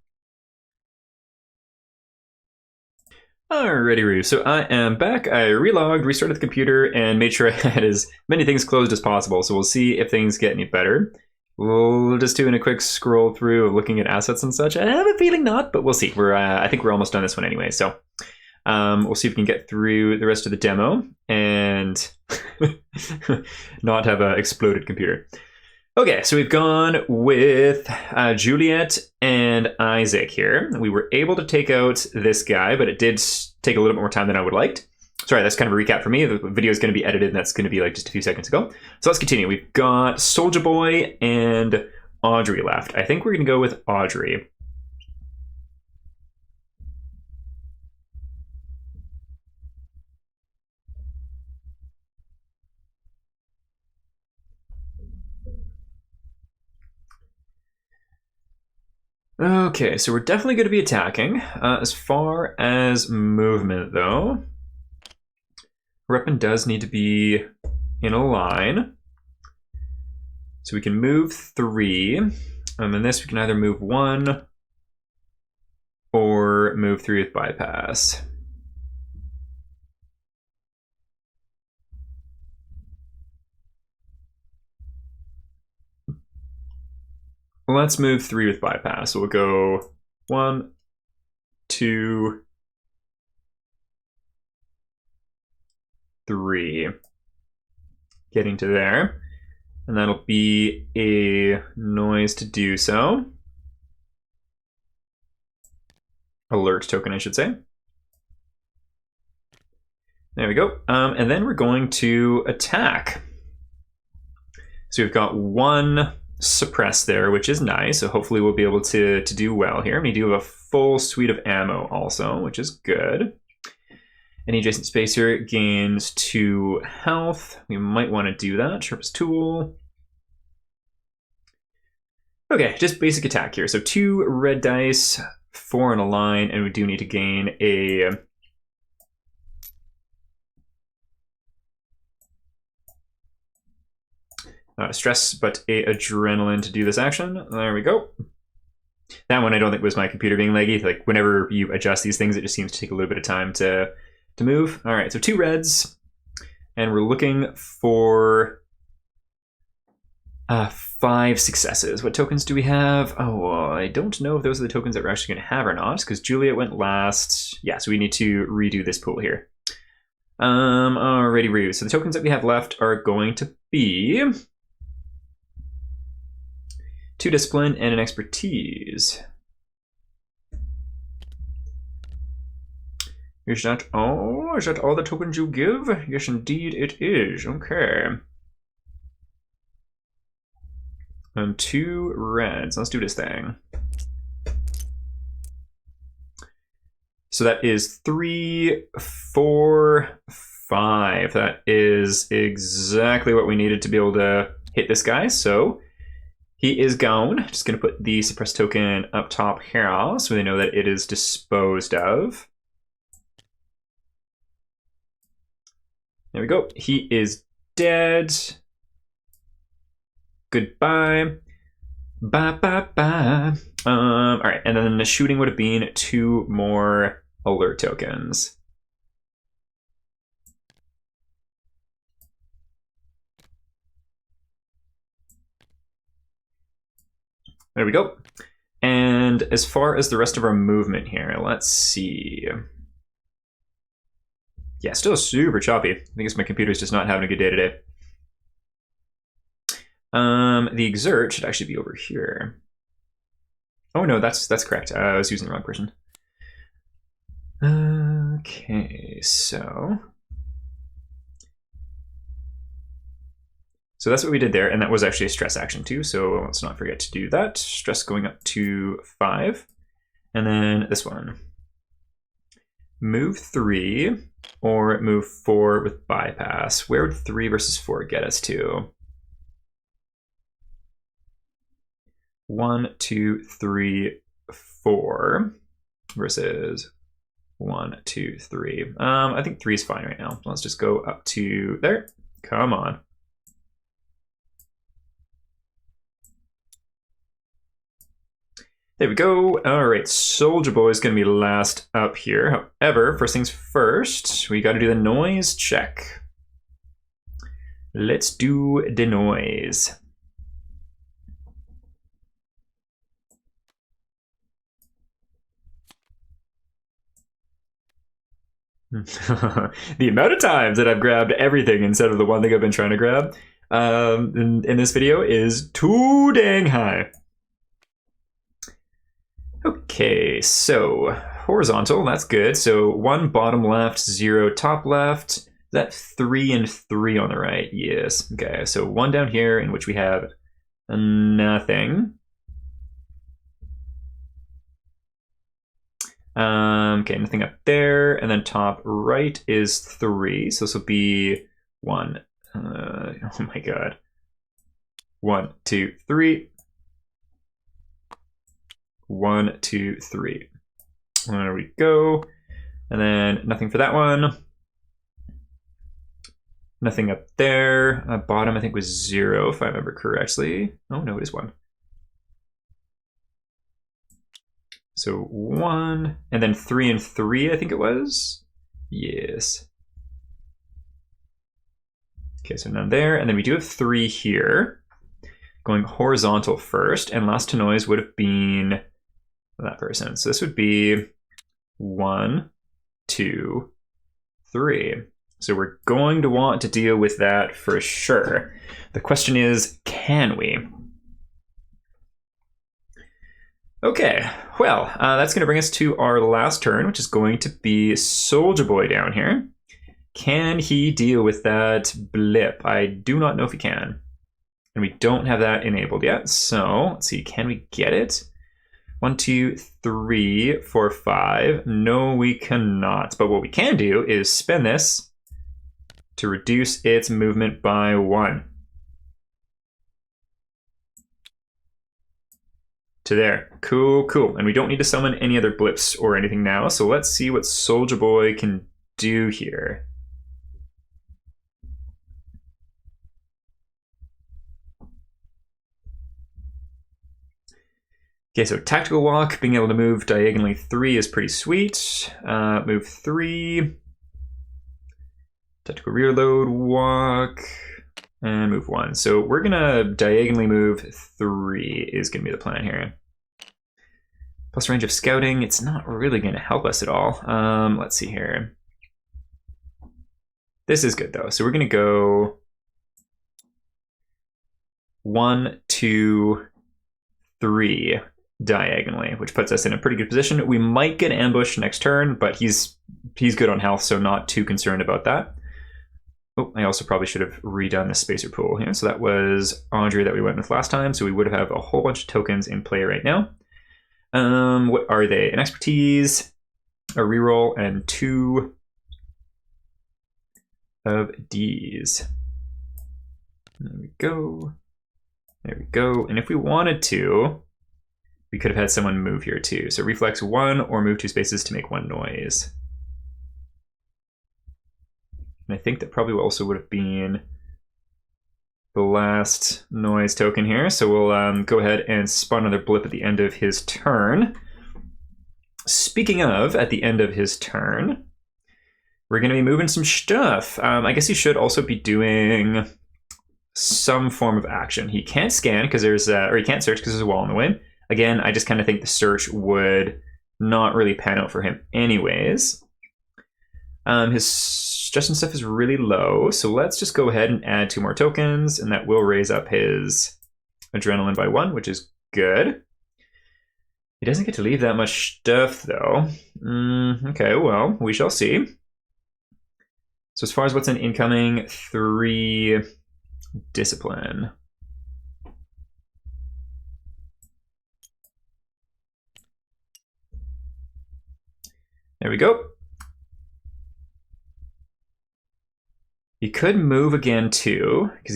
Speaker 1: Alrighty, Roo. So I am back. I relogged, restarted the computer, and made sure I had as many things closed as possible. So we'll see if things get any better. We'll just doing a quick scroll through of looking at assets and such. I have a feeling not, but we'll see. I think we're almost done this one anyway. So we'll see if we can get through the rest of the demo and not have an exploded computer. Okay, so we've gone with Juliet and Isaac here. We were able to take out this guy, but it did take a little bit more time than I would have liked. Sorry, that's kind of a recap for me. The video is going to be edited, and that's going to be like just a few seconds ago. So let's continue. We've got Soldier Boy and Audrey left. I think we're going to go with Audrey. Okay, so we're definitely going to be attacking. As far as movement, though, weapon does need to be in a line. So we can move 3. And this we can either move 1 or move 3 with bypass. Let's move 3 with bypass. So we'll go 1, 2, 3. Getting to there. And that'll be a noise to do so. Alert token, I should say. There we go. And then we're going to attack. So we've got 1 suppress there, which is nice. So hopefully we'll be able to do well here. And we do have a full suite of ammo also, which is good. Any adjacent space here gains 2 health. We might want to do that. Sharpest tool. Okay, just basic attack here. So 2 red dice, 4 in a line, and we do need to gain a stress, but a adrenaline to do this action. There we go. That one I don't think was my computer being laggy. Like whenever you adjust these things, it just seems to take a little bit of time to move. All right, so 2 reds, and we're looking for 5 successes. What tokens do we have? Oh, I don't know if those are the tokens that we're actually going to have or not, because Juliet went last. Yeah, so we need to redo this pool here. Alrighty, so the tokens that we have left are going to be 2 discipline and an expertise. Is that all? Is that all the tokens you give? Yes, indeed it is. Okay. And 2 reds. Let's do this thing. So that is 3, 4, 5. That is exactly what we needed to be able to hit this guy. So he is gone. Just going to put the suppressed token up top here so they know that it is disposed of. There we go. He is dead. Goodbye. Bye, bye, bye. All right, and then the shooting would have been 2 more alert tokens. There we go. And as far as the rest of our movement here, let's see. Yeah, still super choppy. I think my computer's just not having a good day today. The exert should actually be over here. Oh no, that's correct. I was using the wrong person. Okay, so that's what we did there, and that was actually a stress action too, so let's not forget to do that. Stress going up to 5. And then this one. Move 3 or move 4 with bypass. Where would 3 versus 4 get us to? 1, 2, 3, 4 versus 1, 2, 3. I think 3 is fine right now. Let's just go up to there. Come on. There we go. All right, Soldier Boy is going to be last up here. However, first things first, we got to do the noise check. Let's do the noise. The amount of times that I've grabbed everything instead of the one thing I've been trying to grab in this video is too dang high. Okay, so horizontal, that's good. So 1 bottom left, 0 top left. Is that 3 and 3 on the right? Yes. Okay, so 1 down here in which we have nothing. Okay, nothing up there. And then top right is 3. So this will be 1. Oh my god. 1, 2, 3. 1, 2, 3. There we go. And then nothing for that one. Nothing up there. Bottom, I think, was 0, if I remember correctly. Oh, no, it is 1. So 1, and then 3 and 3, I think it was. Yes. Okay, so none there. And then we do have 3 here. Going horizontal first, and last to noise would have been that person. So this would be 1, 2, 3. So we're going to want to deal with that for sure. The question is, can we? Okay, well, that's going to bring us to our last turn, which is going to be Soldier Boy down here. Can he deal with that blip? I do not know if he can. And we don't have that enabled yet. So let's see, can we get it? 1, 2, 3, 4, 5. No, we cannot. But what we can do is spin this to reduce its movement by 1. To there. Cool, cool. And we don't need to summon any other blips or anything now. So let's see what Soldier Boy can do here. Okay, so Tactical Walk, being able to move diagonally 3 is pretty sweet. Move 3. Tactical Reload, Walk, and move 1. So we're going to diagonally move 3 is going to be the plan here. Plus range of Scouting, it's not really going to help us at all. Let's see here. This is good, though. So we're going to go 1, 2, 3 diagonally, which puts us in a pretty good position. We might get ambushed next turn, but he's good on health, so not too concerned about that. Oh, I also probably should have redone the spacer pool here. So that was Andre that we went with last time, so we would have a whole bunch of tokens in play right now. What are they? An expertise, a reroll, and 2 of D's. There we go. There we go. And if we wanted to, we could have had someone move here too. So reflex 1 or move 2 spaces to make 1 noise. And I think that probably also would have been the last noise token here. So we'll go ahead and spawn another blip at the end of his turn. Speaking of, at the end of his turn, we're going to be moving some stuff. I guess he should also be doing some form of action. He can't scan because there's, or he can't search because there's a wall in the way. Again, I just kind of think the search would not really pan out for him anyways. His stress and stuff is really low, so let's just go ahead and add 2 more tokens, and that will raise up his adrenaline by 1, which is good. He doesn't get to leave that much stuff, though. Okay, well, we shall see. So as far as what's in incoming, 3 discipline. There we go. He could move again too, because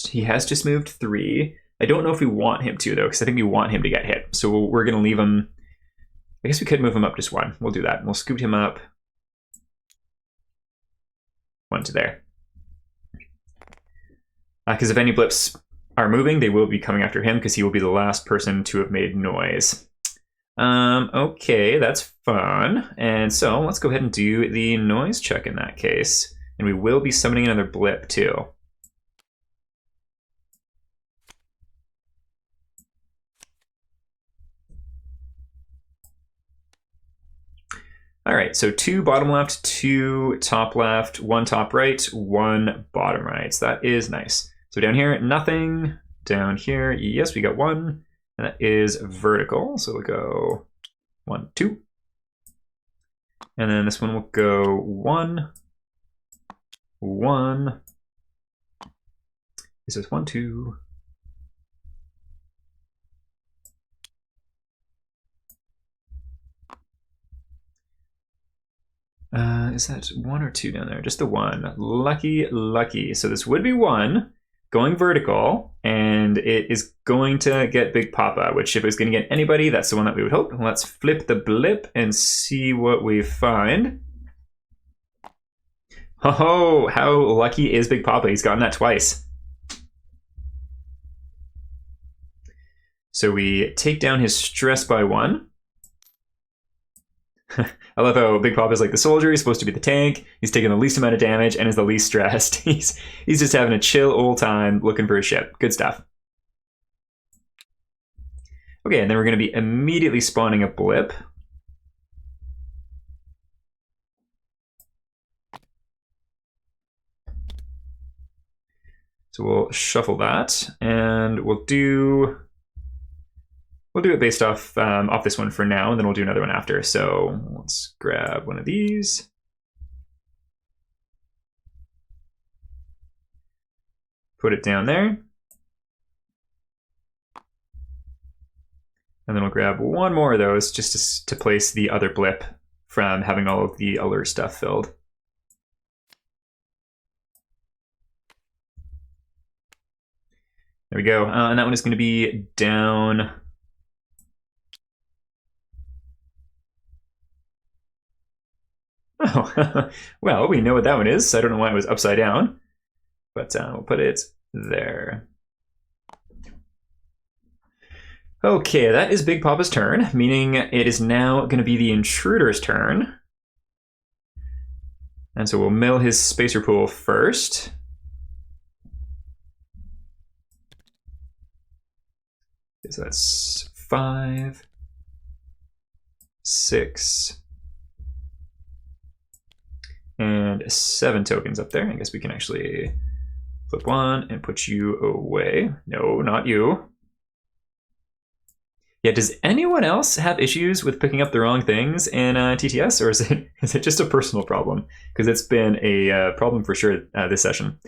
Speaker 1: he has just moved 3. I don't know if we want him to though, because I think we want him to get hit. So we're going to leave him. I guess we could move him up just 1. We'll do that. We'll scoot him up 1 to there. Because if any blips are moving, they will be coming after him because he will be the last person to have made noise. Okay, that's fun. And so let's go ahead and do the noise check in that case. And we will be summoning another blip too. All right, so 2 bottom left, 2 top left, 1 top right, 1 bottom right. So that is nice. So down here, nothing. Down here, yes, we got 1. And that is vertical. So we'll go 1, 2. And then this one will go 1, 1. This is 1, 2. Is that 1 or 2 down there? Just the 1. Lucky, lucky. So this would be 1 going vertical, and it is going to get Big Papa, which if it's going to get anybody, that's the one that we would hope. Let's flip the blip and see what we find. Oh, how lucky is Big Papa? He's gotten that twice. So we take down his stress by 1. I love how Big Papa is like the soldier. He's supposed to be the tank. He's taking the least amount of damage and is the least stressed. He's just having a chill old time looking for a ship. Good stuff. Okay, and then we're going to be immediately spawning a blip. So we'll shuffle that, and we'll do it based off this one for now, and then we'll do another one after. So let's grab one of these. Put it down there. And then we'll grab one more of those just to place the other blip from having all of the alert stuff filled. There we go. And that one is going to be down. Oh, well, we know what that one is. I don't know why it was upside down, but we'll put it there. Okay, that is Big Papa's turn, meaning it is now going to be the intruder's turn. And so we'll mill his spacer pool first. So that's 5, 6, and 7 tokens up there. I guess we can actually flip one and put you away. No, not you. Yeah, does anyone else have issues with picking up the wrong things in TTS, or is it just a personal problem? Because it's been a problem for sure this session.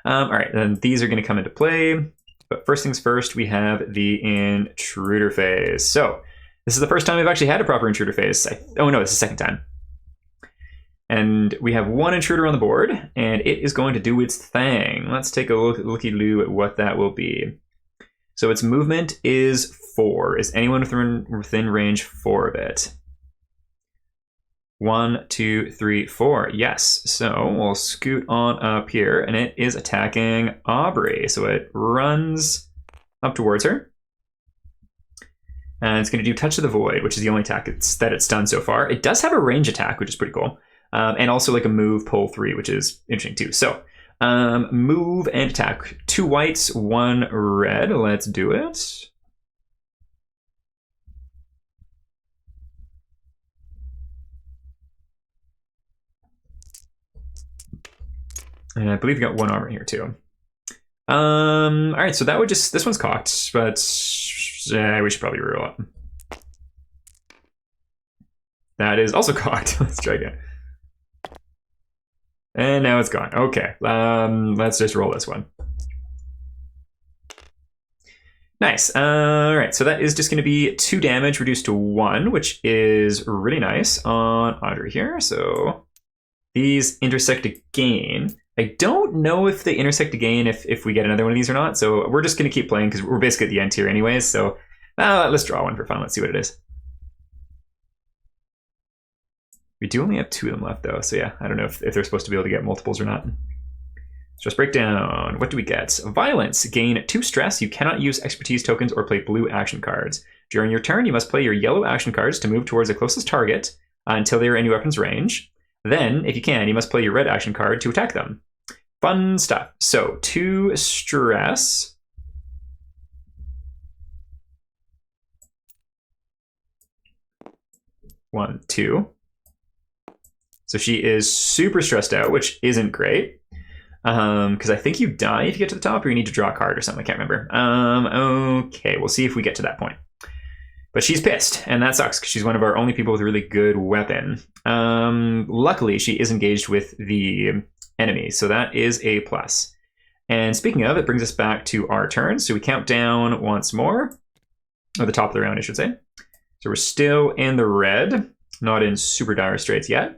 Speaker 1: All right, then these are going to come into play. But first things first, we have the intruder phase. So this is the first time we've actually had a proper intruder phase. Oh no, it's the second time. And we have one intruder on the board, and it is going to do its thing. Let's take a looky-loo at what that will be. So its movement is 4. Is anyone within range 4 of it? 1, 2, 3, 4. Yes. So we'll scoot on up here, and it is attacking Aubrey. So it runs up towards her. And it's going to do Touch of the Void, which is the only attack that it's done so far. It does have a range attack, which is pretty cool. And also like a move, pull 3, which is interesting too. So move and attack. 2 whites, 1 red. Let's do it. And I believe we got 1 armor here too. All right, so that would just, this one's cocked, but we should probably reroll it. That is also cocked. Let's try again. And now it's gone. Okay, let's just roll this one. Nice. All right, so that is just going to be 2 damage reduced to 1, which is really nice on Audrey here. So these intersect again. I don't know if they intersect again if we get another one of these or not. So we're just going to keep playing because we're basically at the end here anyways. So let's draw one for fun. Let's see what it is. We do only have 2 of them left though. So yeah, I don't know if they're supposed to be able to get multiples or not. Stress breakdown. What do we get? Violence. Gain 2 stress. You cannot use expertise tokens or play blue action cards. During your turn, you must play your yellow action cards to move towards the closest target until they are in your weapon's range. Then, if you can, you must play your red action card to attack them. Fun stuff. So 2 stress. One, 2. So she is super stressed out, which isn't great. Because I think you die if you get to the top, or you need to draw a card or something. I can't remember. Okay, we'll see if we get to that point. But she's pissed, and that sucks, because she's one of our only people with a really good weapon. Luckily, she is engaged with the enemy, so that is a plus. And speaking of, it brings us back to our turn. So we count down once more. Or the top of the round, I should say. So we're still in the red. Not in super dire straits yet.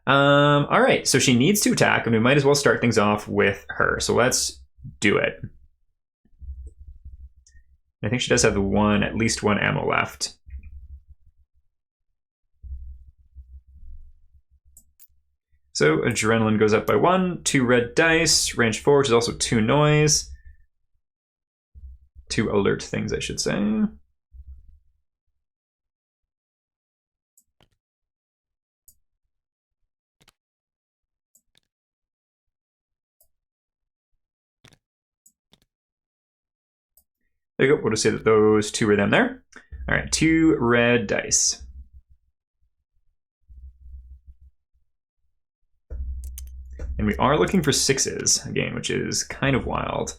Speaker 1: All right, so she needs to attack, and we might as well start things off with her. So let's do it. I think she does have at least one ammo left. So adrenaline goes up by 1, 2 red dice, range 4, which is also 2 noise. 2 alert things, I should say. There you go. We'll just say that those 2 are them there. All right, 2 red dice. And we are looking for 6s again, which is kind of wild.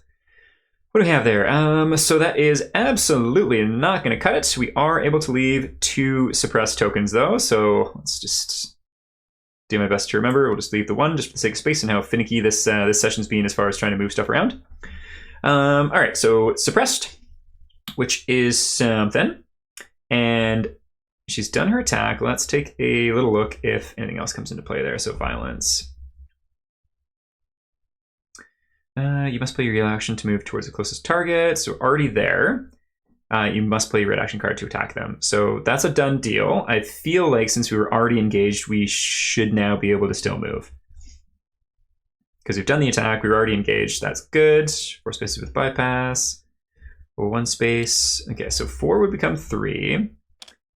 Speaker 1: What do we have there? So that is absolutely not going to cut it. We are able to leave 2 suppressed tokens though, so let's just do my best to remember. We'll just leave the 1 just for the sake of space and how finicky this session's been as far as trying to move stuff around. All right, so suppressed, which is something, and she's done her attack. Let's take a little look if anything else comes into play there. So violence. You must play your yellow action to move towards the closest target. So already there. You must play your red action card to attack them. So that's a done deal. I feel like since we were already engaged, we should now be able to still move. Because we've done the attack, we were already engaged. That's good. 4 spaces with bypass. 1 space. Okay, so 4 would become 3.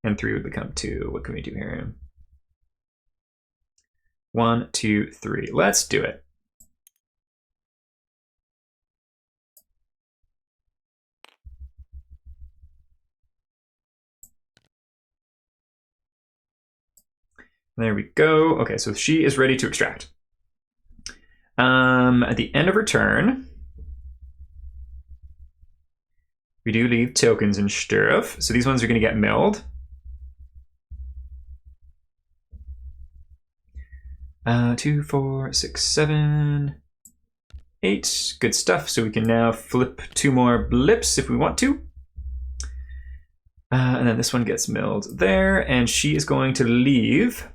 Speaker 1: And 3 would become 2. What can we do here? 1, 2, 3. Let's do it. There we go. Okay, so she is ready to extract. At the end of her turn, we do leave tokens in Sturf. So these ones are going to get milled. 2, 4, 6, 7, 8. Good stuff. So we can now flip 2 more blips if we want to. And then this one gets milled there. And she is going to leave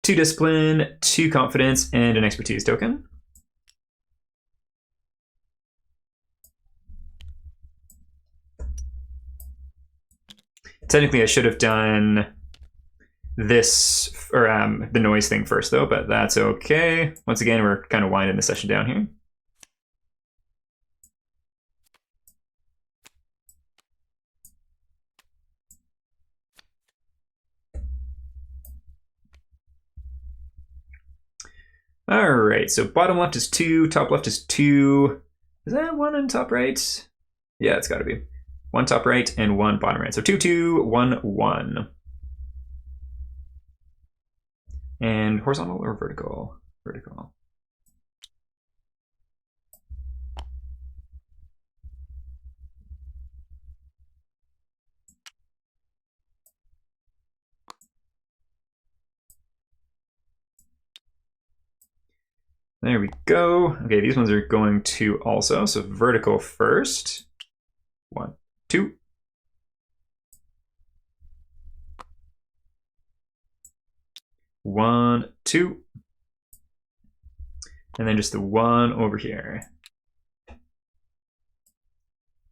Speaker 1: 2 discipline, 2 confidence, and an expertise token. Technically, I should have done this, or the noise thing first, though, but that's okay. Once again, we're kind of winding the session down here. All right, so bottom left is 2, top left is 2. Is that 1 on top right? Yeah, it's got to be. 1 top right and 1 bottom right. So 2, 2, 1, 1. And horizontal or vertical? Vertical. There we go. Okay, these ones are going to also. So vertical first. 1, 2. One, 2. And then just the 1 over here.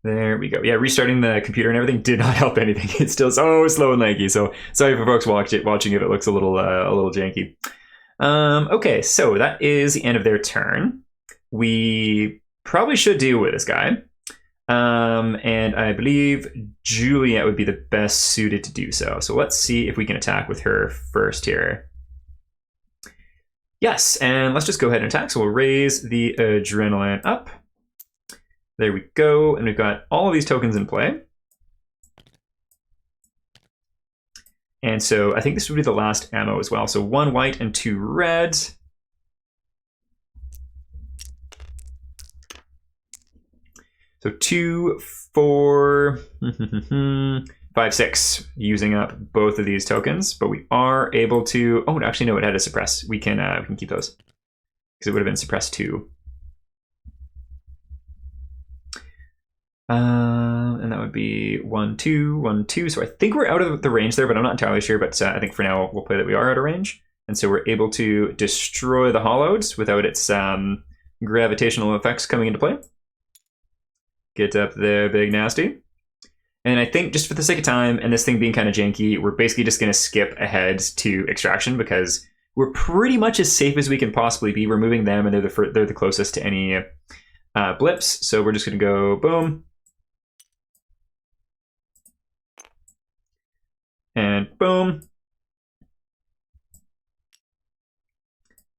Speaker 1: There we go. Yeah, restarting the computer and everything did not help anything. It's still so slow and laggy. So sorry for folks watching if it looks a little janky. Okay, so that is the end of their turn. We probably should deal with this guy. And I believe Juliet would be the best suited to do so. So let's see if we can attack with her first here. Yes, and let's just go ahead and attack. So we'll raise the adrenaline up. There we go. And we've got all of these tokens in play. And so I think this would be the last ammo as well. So 1 white and 2 red. So 2, 4, 5, 6, using up both of these tokens. But we are able to. Oh, actually, no, it had to suppress. We can keep those because it would have been suppressed 2. And that would be 1, 2, 1, 2. So I think we're out of the range there, but I'm not entirely sure. But I think for now we'll play that we are out of range, and so we're able to destroy the hollowed without its gravitational effects coming into play. Get up there, big nasty. And I think just for the sake of time and this thing being kind of janky, we're basically just going to skip ahead to extraction because we're pretty much as safe as we can possibly be. We're moving them, and they're the closest to any blips. So we're just going to go boom. And boom.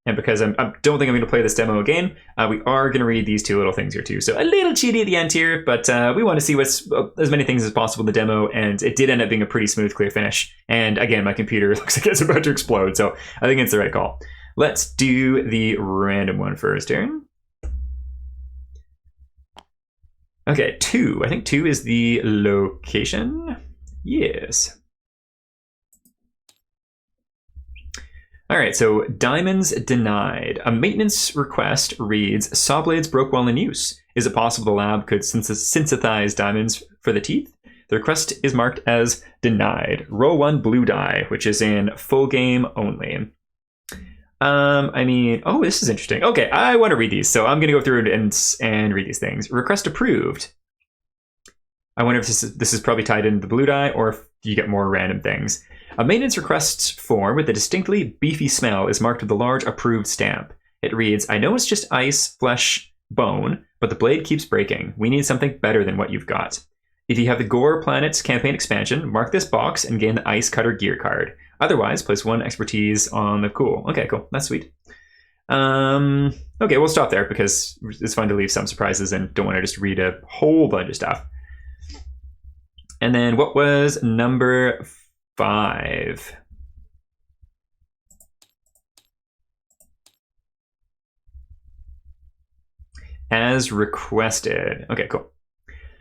Speaker 1: And because I don't think I'm going to play this demo again, we are going to read these 2 little things here too. So a little cheaty at the end here, but we want to see what's as many things as possible in the demo, and it did end up being a pretty smooth, clear finish. And again, my computer looks like it's about to explode, so I think it's the right call. Let's do the random one first, Aaron. Okay, 2. I think 2 is the location. Yes. All right, so diamonds denied. A maintenance request reads, saw blades broke while in use. Is it possible the lab could synthesize diamonds for the teeth? The request is marked as denied. Roll 1 blue die, which is in full game only. I mean, oh, this is interesting. Okay, I want to read these, so I'm going to go through and read these things. Request approved. I wonder if this is probably tied into the blue die, or if you get more random things. A maintenance request form with a distinctly beefy smell is marked with a large approved stamp. It reads, I know it's just ice, flesh, bone, but the blade keeps breaking. We need something better than what you've got. If you have the Gore Planets campaign expansion, mark this box and gain the Ice Cutter gear card. Otherwise, place 1 expertise on the cool. Okay, cool. That's sweet. Okay, we'll stop there because it's fun to leave some surprises and don't want to just read a whole bunch of stuff. And then what was number 5? As requested. Okay, cool.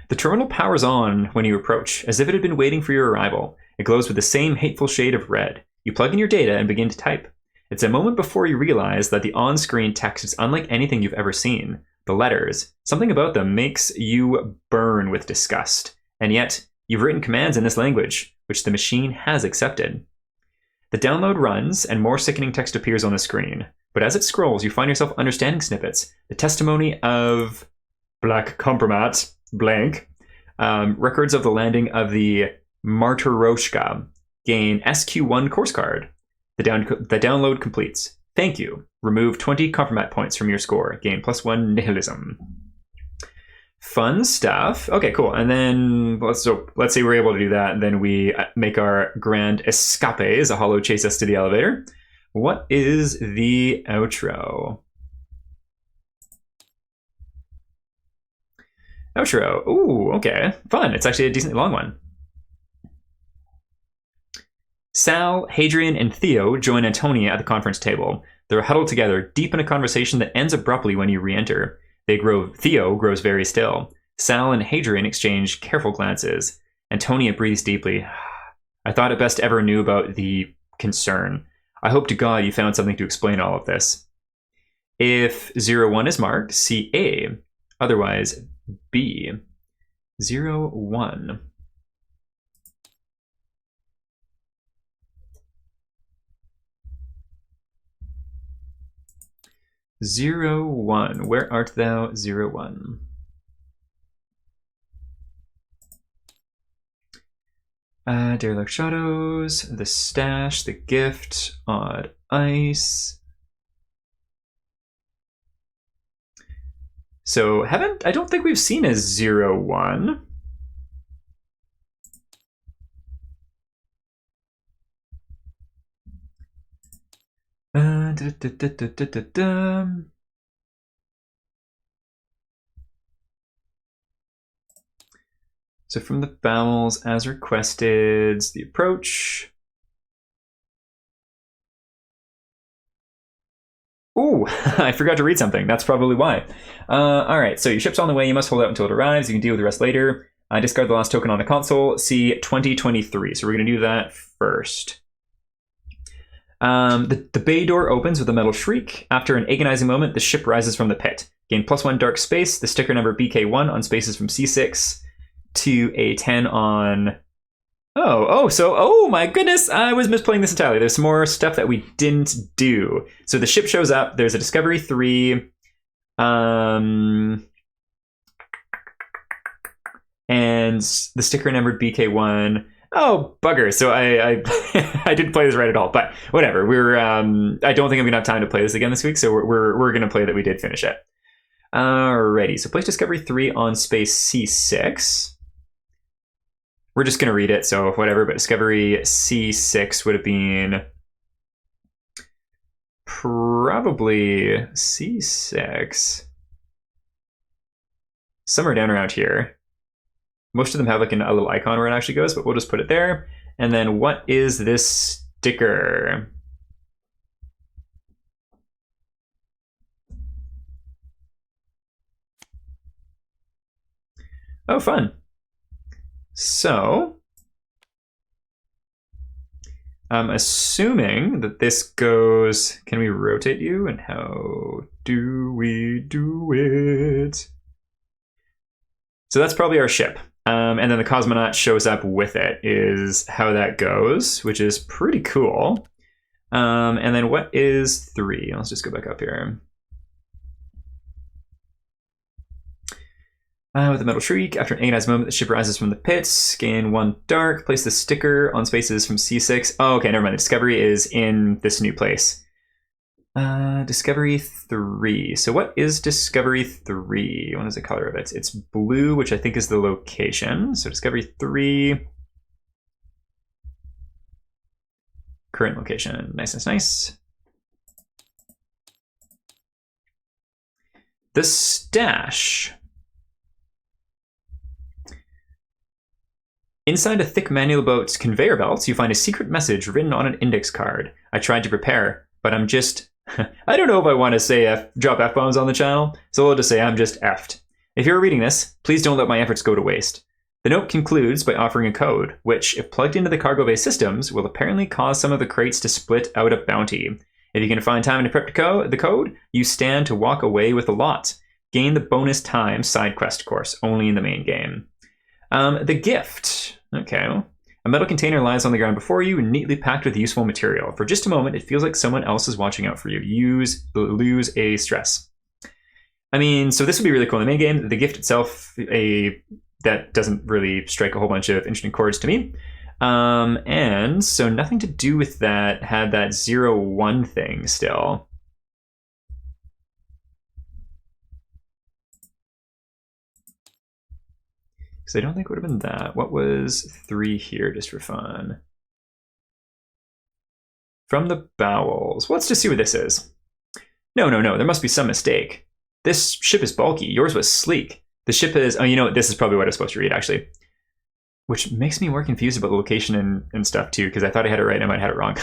Speaker 1: The terminal powers on when you approach, as if it had been waiting for your arrival. It glows with the same hateful shade of red. You plug in your data and begin to type. It's a moment before you realize that the on-screen text is unlike anything you've ever seen. The letters, something about them makes you burn with disgust. And yet, you've written commands in this language, which the machine has accepted. The download runs, and more sickening text appears on the screen. But as it scrolls, you find yourself understanding snippets. The testimony of Black Kompromat, blank, records of the landing of the Martyroshka. Gain SQ1 course card. The download completes. Thank you. Remove 20 Kompromat points from your score. Gain +1 nihilism. Fun stuff. Okay, cool. And then let's say we're able to do that, and then we make our grand escape as a hollow chase us to the elevator. What is the outro? Outro. Ooh, okay. Fun. It's actually a decently long one. Sal, Hadrian, and Theo join Antonia at the conference table. They're huddled together, deep in a conversation that ends abruptly when you re-enter. Theo grows very still. Sal and Hadrian exchange careful glances. Antonia breathes deeply. I thought it best ever knew about the concern. I hope to God you found something to explain all of this. If 01 is marked, see A. Otherwise, B. 01. Zero one. Where art thou, 01? Derelict Shadows, the stash, the gift, odd ice. So I don't think we've seen a 01. So from the bowels, as requested, the approach. Ooh, I forgot to read something. That's probably why. All right, so your ship's on the way. You must hold out until it arrives. You can deal with the rest later. Discard the last token on the console. See 2023. So we're going to do that first. The bay door opens with a metal shriek. After an agonizing moment, the ship rises from the pit. Gain +1 dark space, the sticker number BK1 on spaces from C6 to a 10 on... Oh my goodness, I was misplaying this entirely. There's some more stuff that we didn't do. So the ship shows up, there's a Discovery 3, and the sticker numbered BK1. Oh, bugger. So I I didn't play this right at all, but whatever. I don't think I'm gonna have time to play this again this week, so we're gonna play that we did finish it. Alrighty, so place Discovery 3 on space C6. We're just gonna read it, so whatever, but Discovery C6 would have been probably C6. Somewhere down around here. Most of them have like a little icon where it actually goes, but we'll just put it there. And then what is this sticker? Oh, fun. So I'm assuming that this goes, can we rotate you? And how do we do it? So that's probably our ship. And then the cosmonaut shows up with it is how that goes, which is pretty cool. And then what is 3? Let's just go back up here. With the metal shriek, after an agonized moment, the ship rises from the pits. Gain 1 dark. Place the sticker on spaces from C6. Oh, okay, never mind. The discovery is in this new place. Discovery 3. So what is Discovery 3? What is the color of it? It's blue, which I think is the location. So Discovery 3. Current location. Nice, nice, nice. The stash. Inside a thick manual boat's conveyor belts, you find a secret message written on an index card. I tried to prepare, but I'm just... I don't know if I want to say drop F-bombs on the channel, so I'll just say I'm just effed. If you're reading this, please don't let my efforts go to waste. The note concludes by offering a code, which, if plugged into the cargo bay systems, will apparently cause some of the crates to split out a bounty. If you can find time to prep the code, you stand to walk away with a lot. Gain the bonus time side quest course, only in the main game. The gift. Okay. A metal container lies on the ground before you, neatly packed with useful material. For just a moment, it feels like someone else is watching out for you. Lose a stress. I mean, so this would be really cool in the main game. The gift itself, that doesn't really strike a whole bunch of interesting chords to me. And so nothing to do with that had that 0-1 thing still. Because I don't think it would have been that. What was 3 here, just for fun? From the bowels. Let's just see what this is. No. There must be some mistake. This ship is bulky. Yours was sleek. The ship is... Oh, you know what? This is probably what I was supposed to read, actually. Which makes me more confused about the location and stuff, too, because I thought I had it right and I might have had it wrong.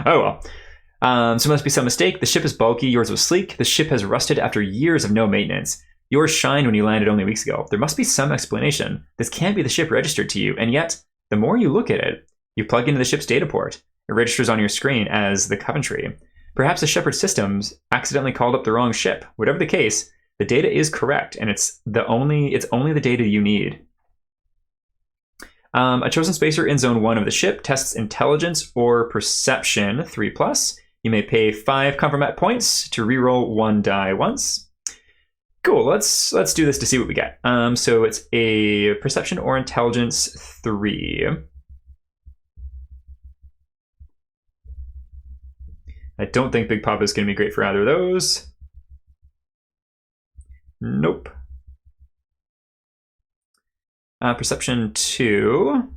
Speaker 1: Oh, well. So must be some mistake. The ship is bulky. Yours was sleek. The ship has rusted after years of no maintenance. Yours shined when you landed only weeks ago. There must be some explanation. This can't be the ship registered to you, and yet, the more you look at it, you plug into the ship's data port. It registers on your screen as the Coventry. Perhaps the Shepherd systems accidentally called up the wrong ship. Whatever the case, the data is correct, and it's only the data you need. A chosen spacer in Zone 1 of the ship tests intelligence or perception 3+. You may pay 5 Kompromat points to reroll 1 die once. Cool, let's do this to see what we get. So it's a perception or intelligence 3. I don't think Big Papa is going to be great for either of those. Nope. Perception 2.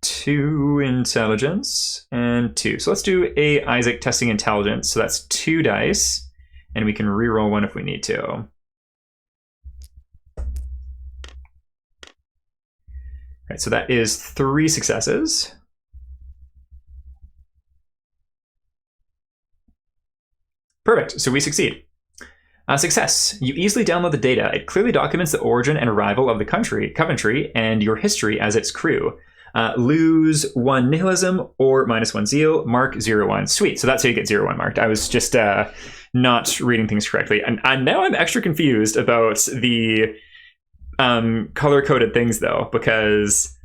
Speaker 1: 2 intelligence and 2. So let's do a Isaac testing intelligence. So that's 2 dice, and we can reroll 1 if we need to. All right, so that is 3 successes. Perfect, so we succeed. Success. You easily download the data. It clearly documents the origin and arrival of the Coventry and your history as its crew. Lose 1 nihilism or -1 zeal, mark 0-1. Sweet, so that's how you get 0-1 marked. I was just not reading things correctly. And now I'm extra confused about the color-coded things, though, because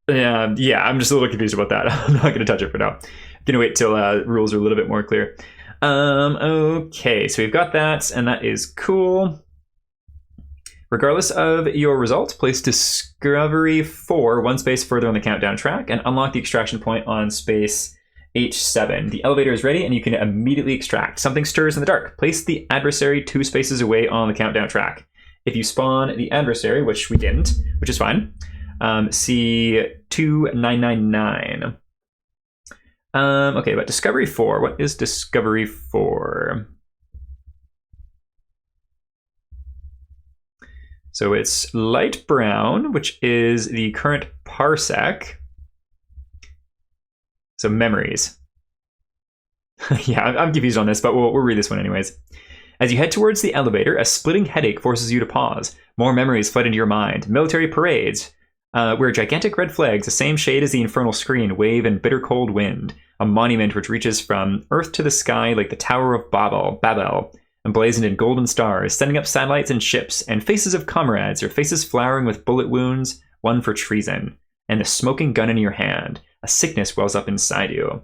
Speaker 1: yeah, I'm just a little confused about that. I'm not going to touch it for now. I'm going to wait till rules are a little bit more clear. Okay, so we've got that, and that is cool. Regardless of your result, place Discovery 4 1 space further on the countdown track and unlock the extraction point on space H7. The elevator is ready and you can immediately extract. Something stirs in the dark. Place the adversary 2 spaces away on the countdown track. If you spawn the adversary, which we didn't, which is fine, C2999. Okay, but Discovery 4. What is Discovery 4? So it's light brown, which is the current parsec. So memories. Yeah, I'm confused on this, but we'll read this one anyways. As you head towards the elevator, a splitting headache forces you to pause. More memories flood into your mind. Military parades, where gigantic red flags, the same shade as the infernal screen, wave in bitter cold wind. A monument which reaches from earth to the sky like the Tower of Babel, emblazoned in golden stars, sending up satellites and ships, and faces of comrades, or faces flowering with bullet wounds, one for treason. And the smoking gun in your hand. A sickness wells up inside you.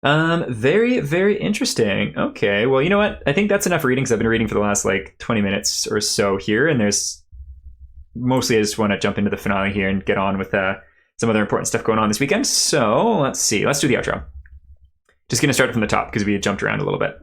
Speaker 1: Very, very interesting. Okay, well, you know what? I think that's enough reading, because I've been reading for the last, 20 minutes or so here, and there's... Mostly I just want to jump into the finale here and get on with some other important stuff going on this weekend. So, let's see. Let's do the outro. Just going to start from the top, because we had jumped around a little bit.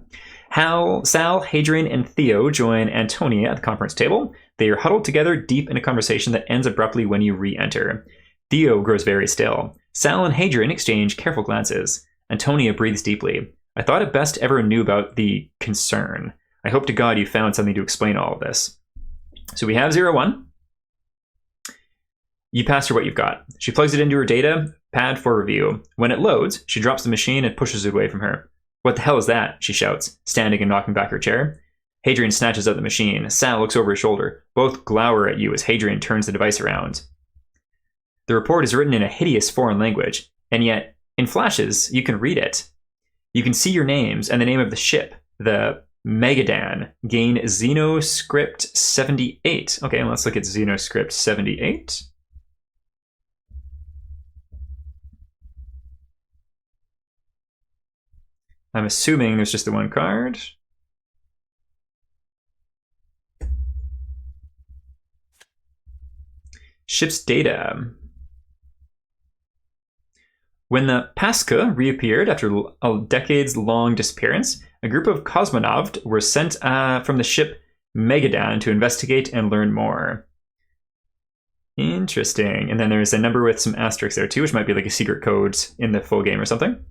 Speaker 1: Hal, Sal, Hadrian, and Theo join Antonia at the conference table. They are huddled together deep in a conversation that ends abruptly when you re-enter. Theo grows very still. Sal and Hadrian exchange careful glances. Antonia breathes deeply. I thought it best ever knew about the concern. I hope to God you found something to explain all of this. So we have 01. You pass her what you've got. She plugs it into her data pad for review. When it loads, she drops the machine and pushes it away from her. What the hell is that? She shouts, standing and knocking back her chair. Hadrian snatches up the machine. Sal looks over his shoulder. Both glower at you as Hadrian turns the device around. The report is written in a hideous foreign language, and yet, in flashes, you can read it. You can see your names and the name of the ship, the Magadan. Gain Xenoscript 78. Okay, let's look at Xenoscript 78. I'm assuming there's just the one card. Ship's data. When the Pascha reappeared after a decades-long disappearance, a group of cosmonauts were sent from the ship Magadan to investigate and learn more. Interesting. And then there's a number with some asterisks there too, which might be like a secret code in the full game or something.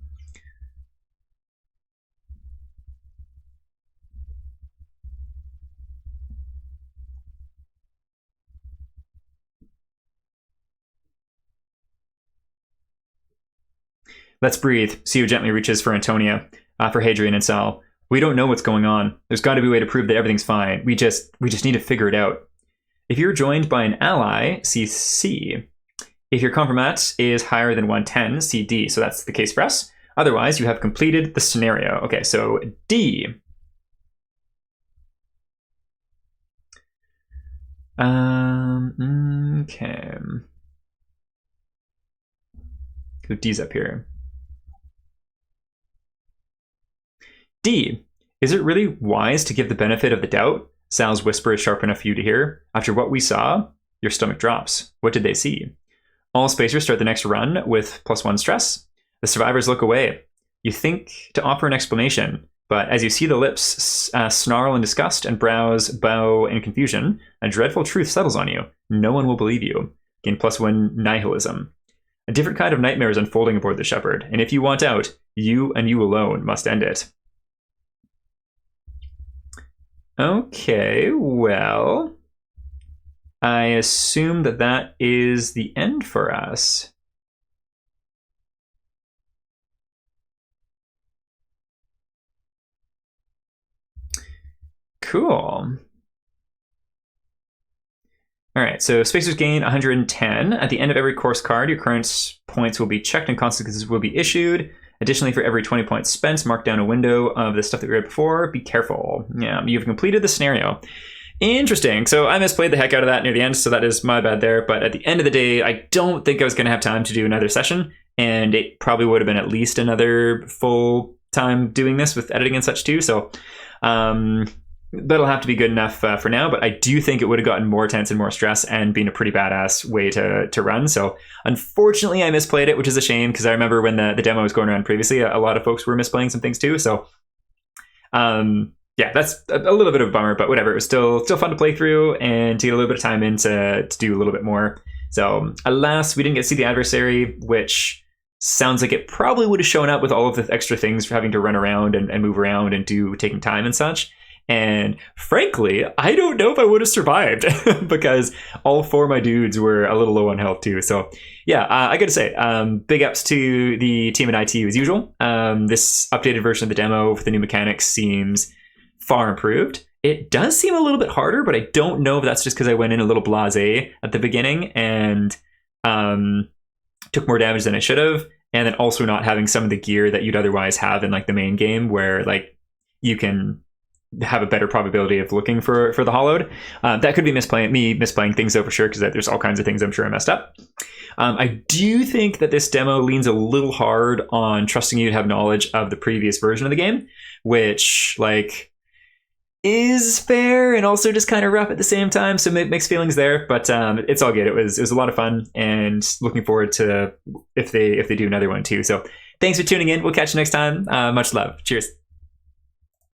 Speaker 1: Let's breathe. Sio gently reaches for Antonia, for Hadrian and Sal. We don't know what's going on. There's got to be a way to prove that everything's fine. We just need to figure it out. If you're joined by an ally, see C. If your Kompromat is higher than 110, see D. So that's the case for us. Otherwise, you have completed the scenario. Okay, so D. Okay. So D's up here. D. Is it really wise to give the benefit of the doubt? Sal's whisper is sharp enough for you to hear. After what we saw, your stomach drops. What did they see? All spacers start the next run with +1 stress. The survivors look away. You think to offer an explanation, but as you see the lips snarl in disgust and brows bow in confusion, a dreadful truth settles on you. No one will believe you. Gain +1 nihilism. A different kind of nightmare is unfolding aboard the Shepherd, and if you want out, you and you alone must end it. Okay, well, I assume that that is the end for us. Cool. All right, so spacers gain 110. At the end of every course card, your current points will be checked and consequences will be issued. Additionally, for every 20 points spent, mark down a window of the stuff that we read before. Be careful. Yeah, you've completed the scenario. Interesting. So I misplayed the heck out of that near the end, so that is my bad there. But at the end of the day, I don't think I was going to have time to do another session, and it probably would have been at least another full time doing this with editing and such too. So that'll have to be good enough for now, but I do think it would have gotten more tense and more stress and been a pretty badass way to run. So unfortunately, I misplayed it, which is a shame, because I remember when the demo was going around previously, a lot of folks were misplaying some things too. So yeah, that's a little bit of a bummer, but whatever. It was still fun to play through and to get a little bit of time in to do a little bit more. So alas, we didn't get to see the adversary, which sounds like it probably would have shown up with all of the extra things for having to run around and move around and taking time and such. And frankly, I don't know if I would have survived because all 4 of my dudes were a little low on health too. So yeah, I gotta say, big ups to the team at IT as usual. This updated version of the demo with the new mechanics seems far improved. It does seem a little bit harder, but I don't know if that's just because I went in a little blasé at the beginning and took more damage than I should have, and then also not having some of the gear that you'd otherwise have in like the main game, where like you can have a better probability of looking for the hollowed. That could be misplaying things though, for sure, because there's all kinds of things I'm sure I messed up. I do think that this demo leans a little hard on trusting you to have knowledge of the previous version of the game, which like is fair and also just kind of rough at the same time. So mixed feelings there, but it's all good. It was a lot of fun, and looking forward to if they do another one too. So thanks for tuning in. We'll catch you next time. Much love. Cheers.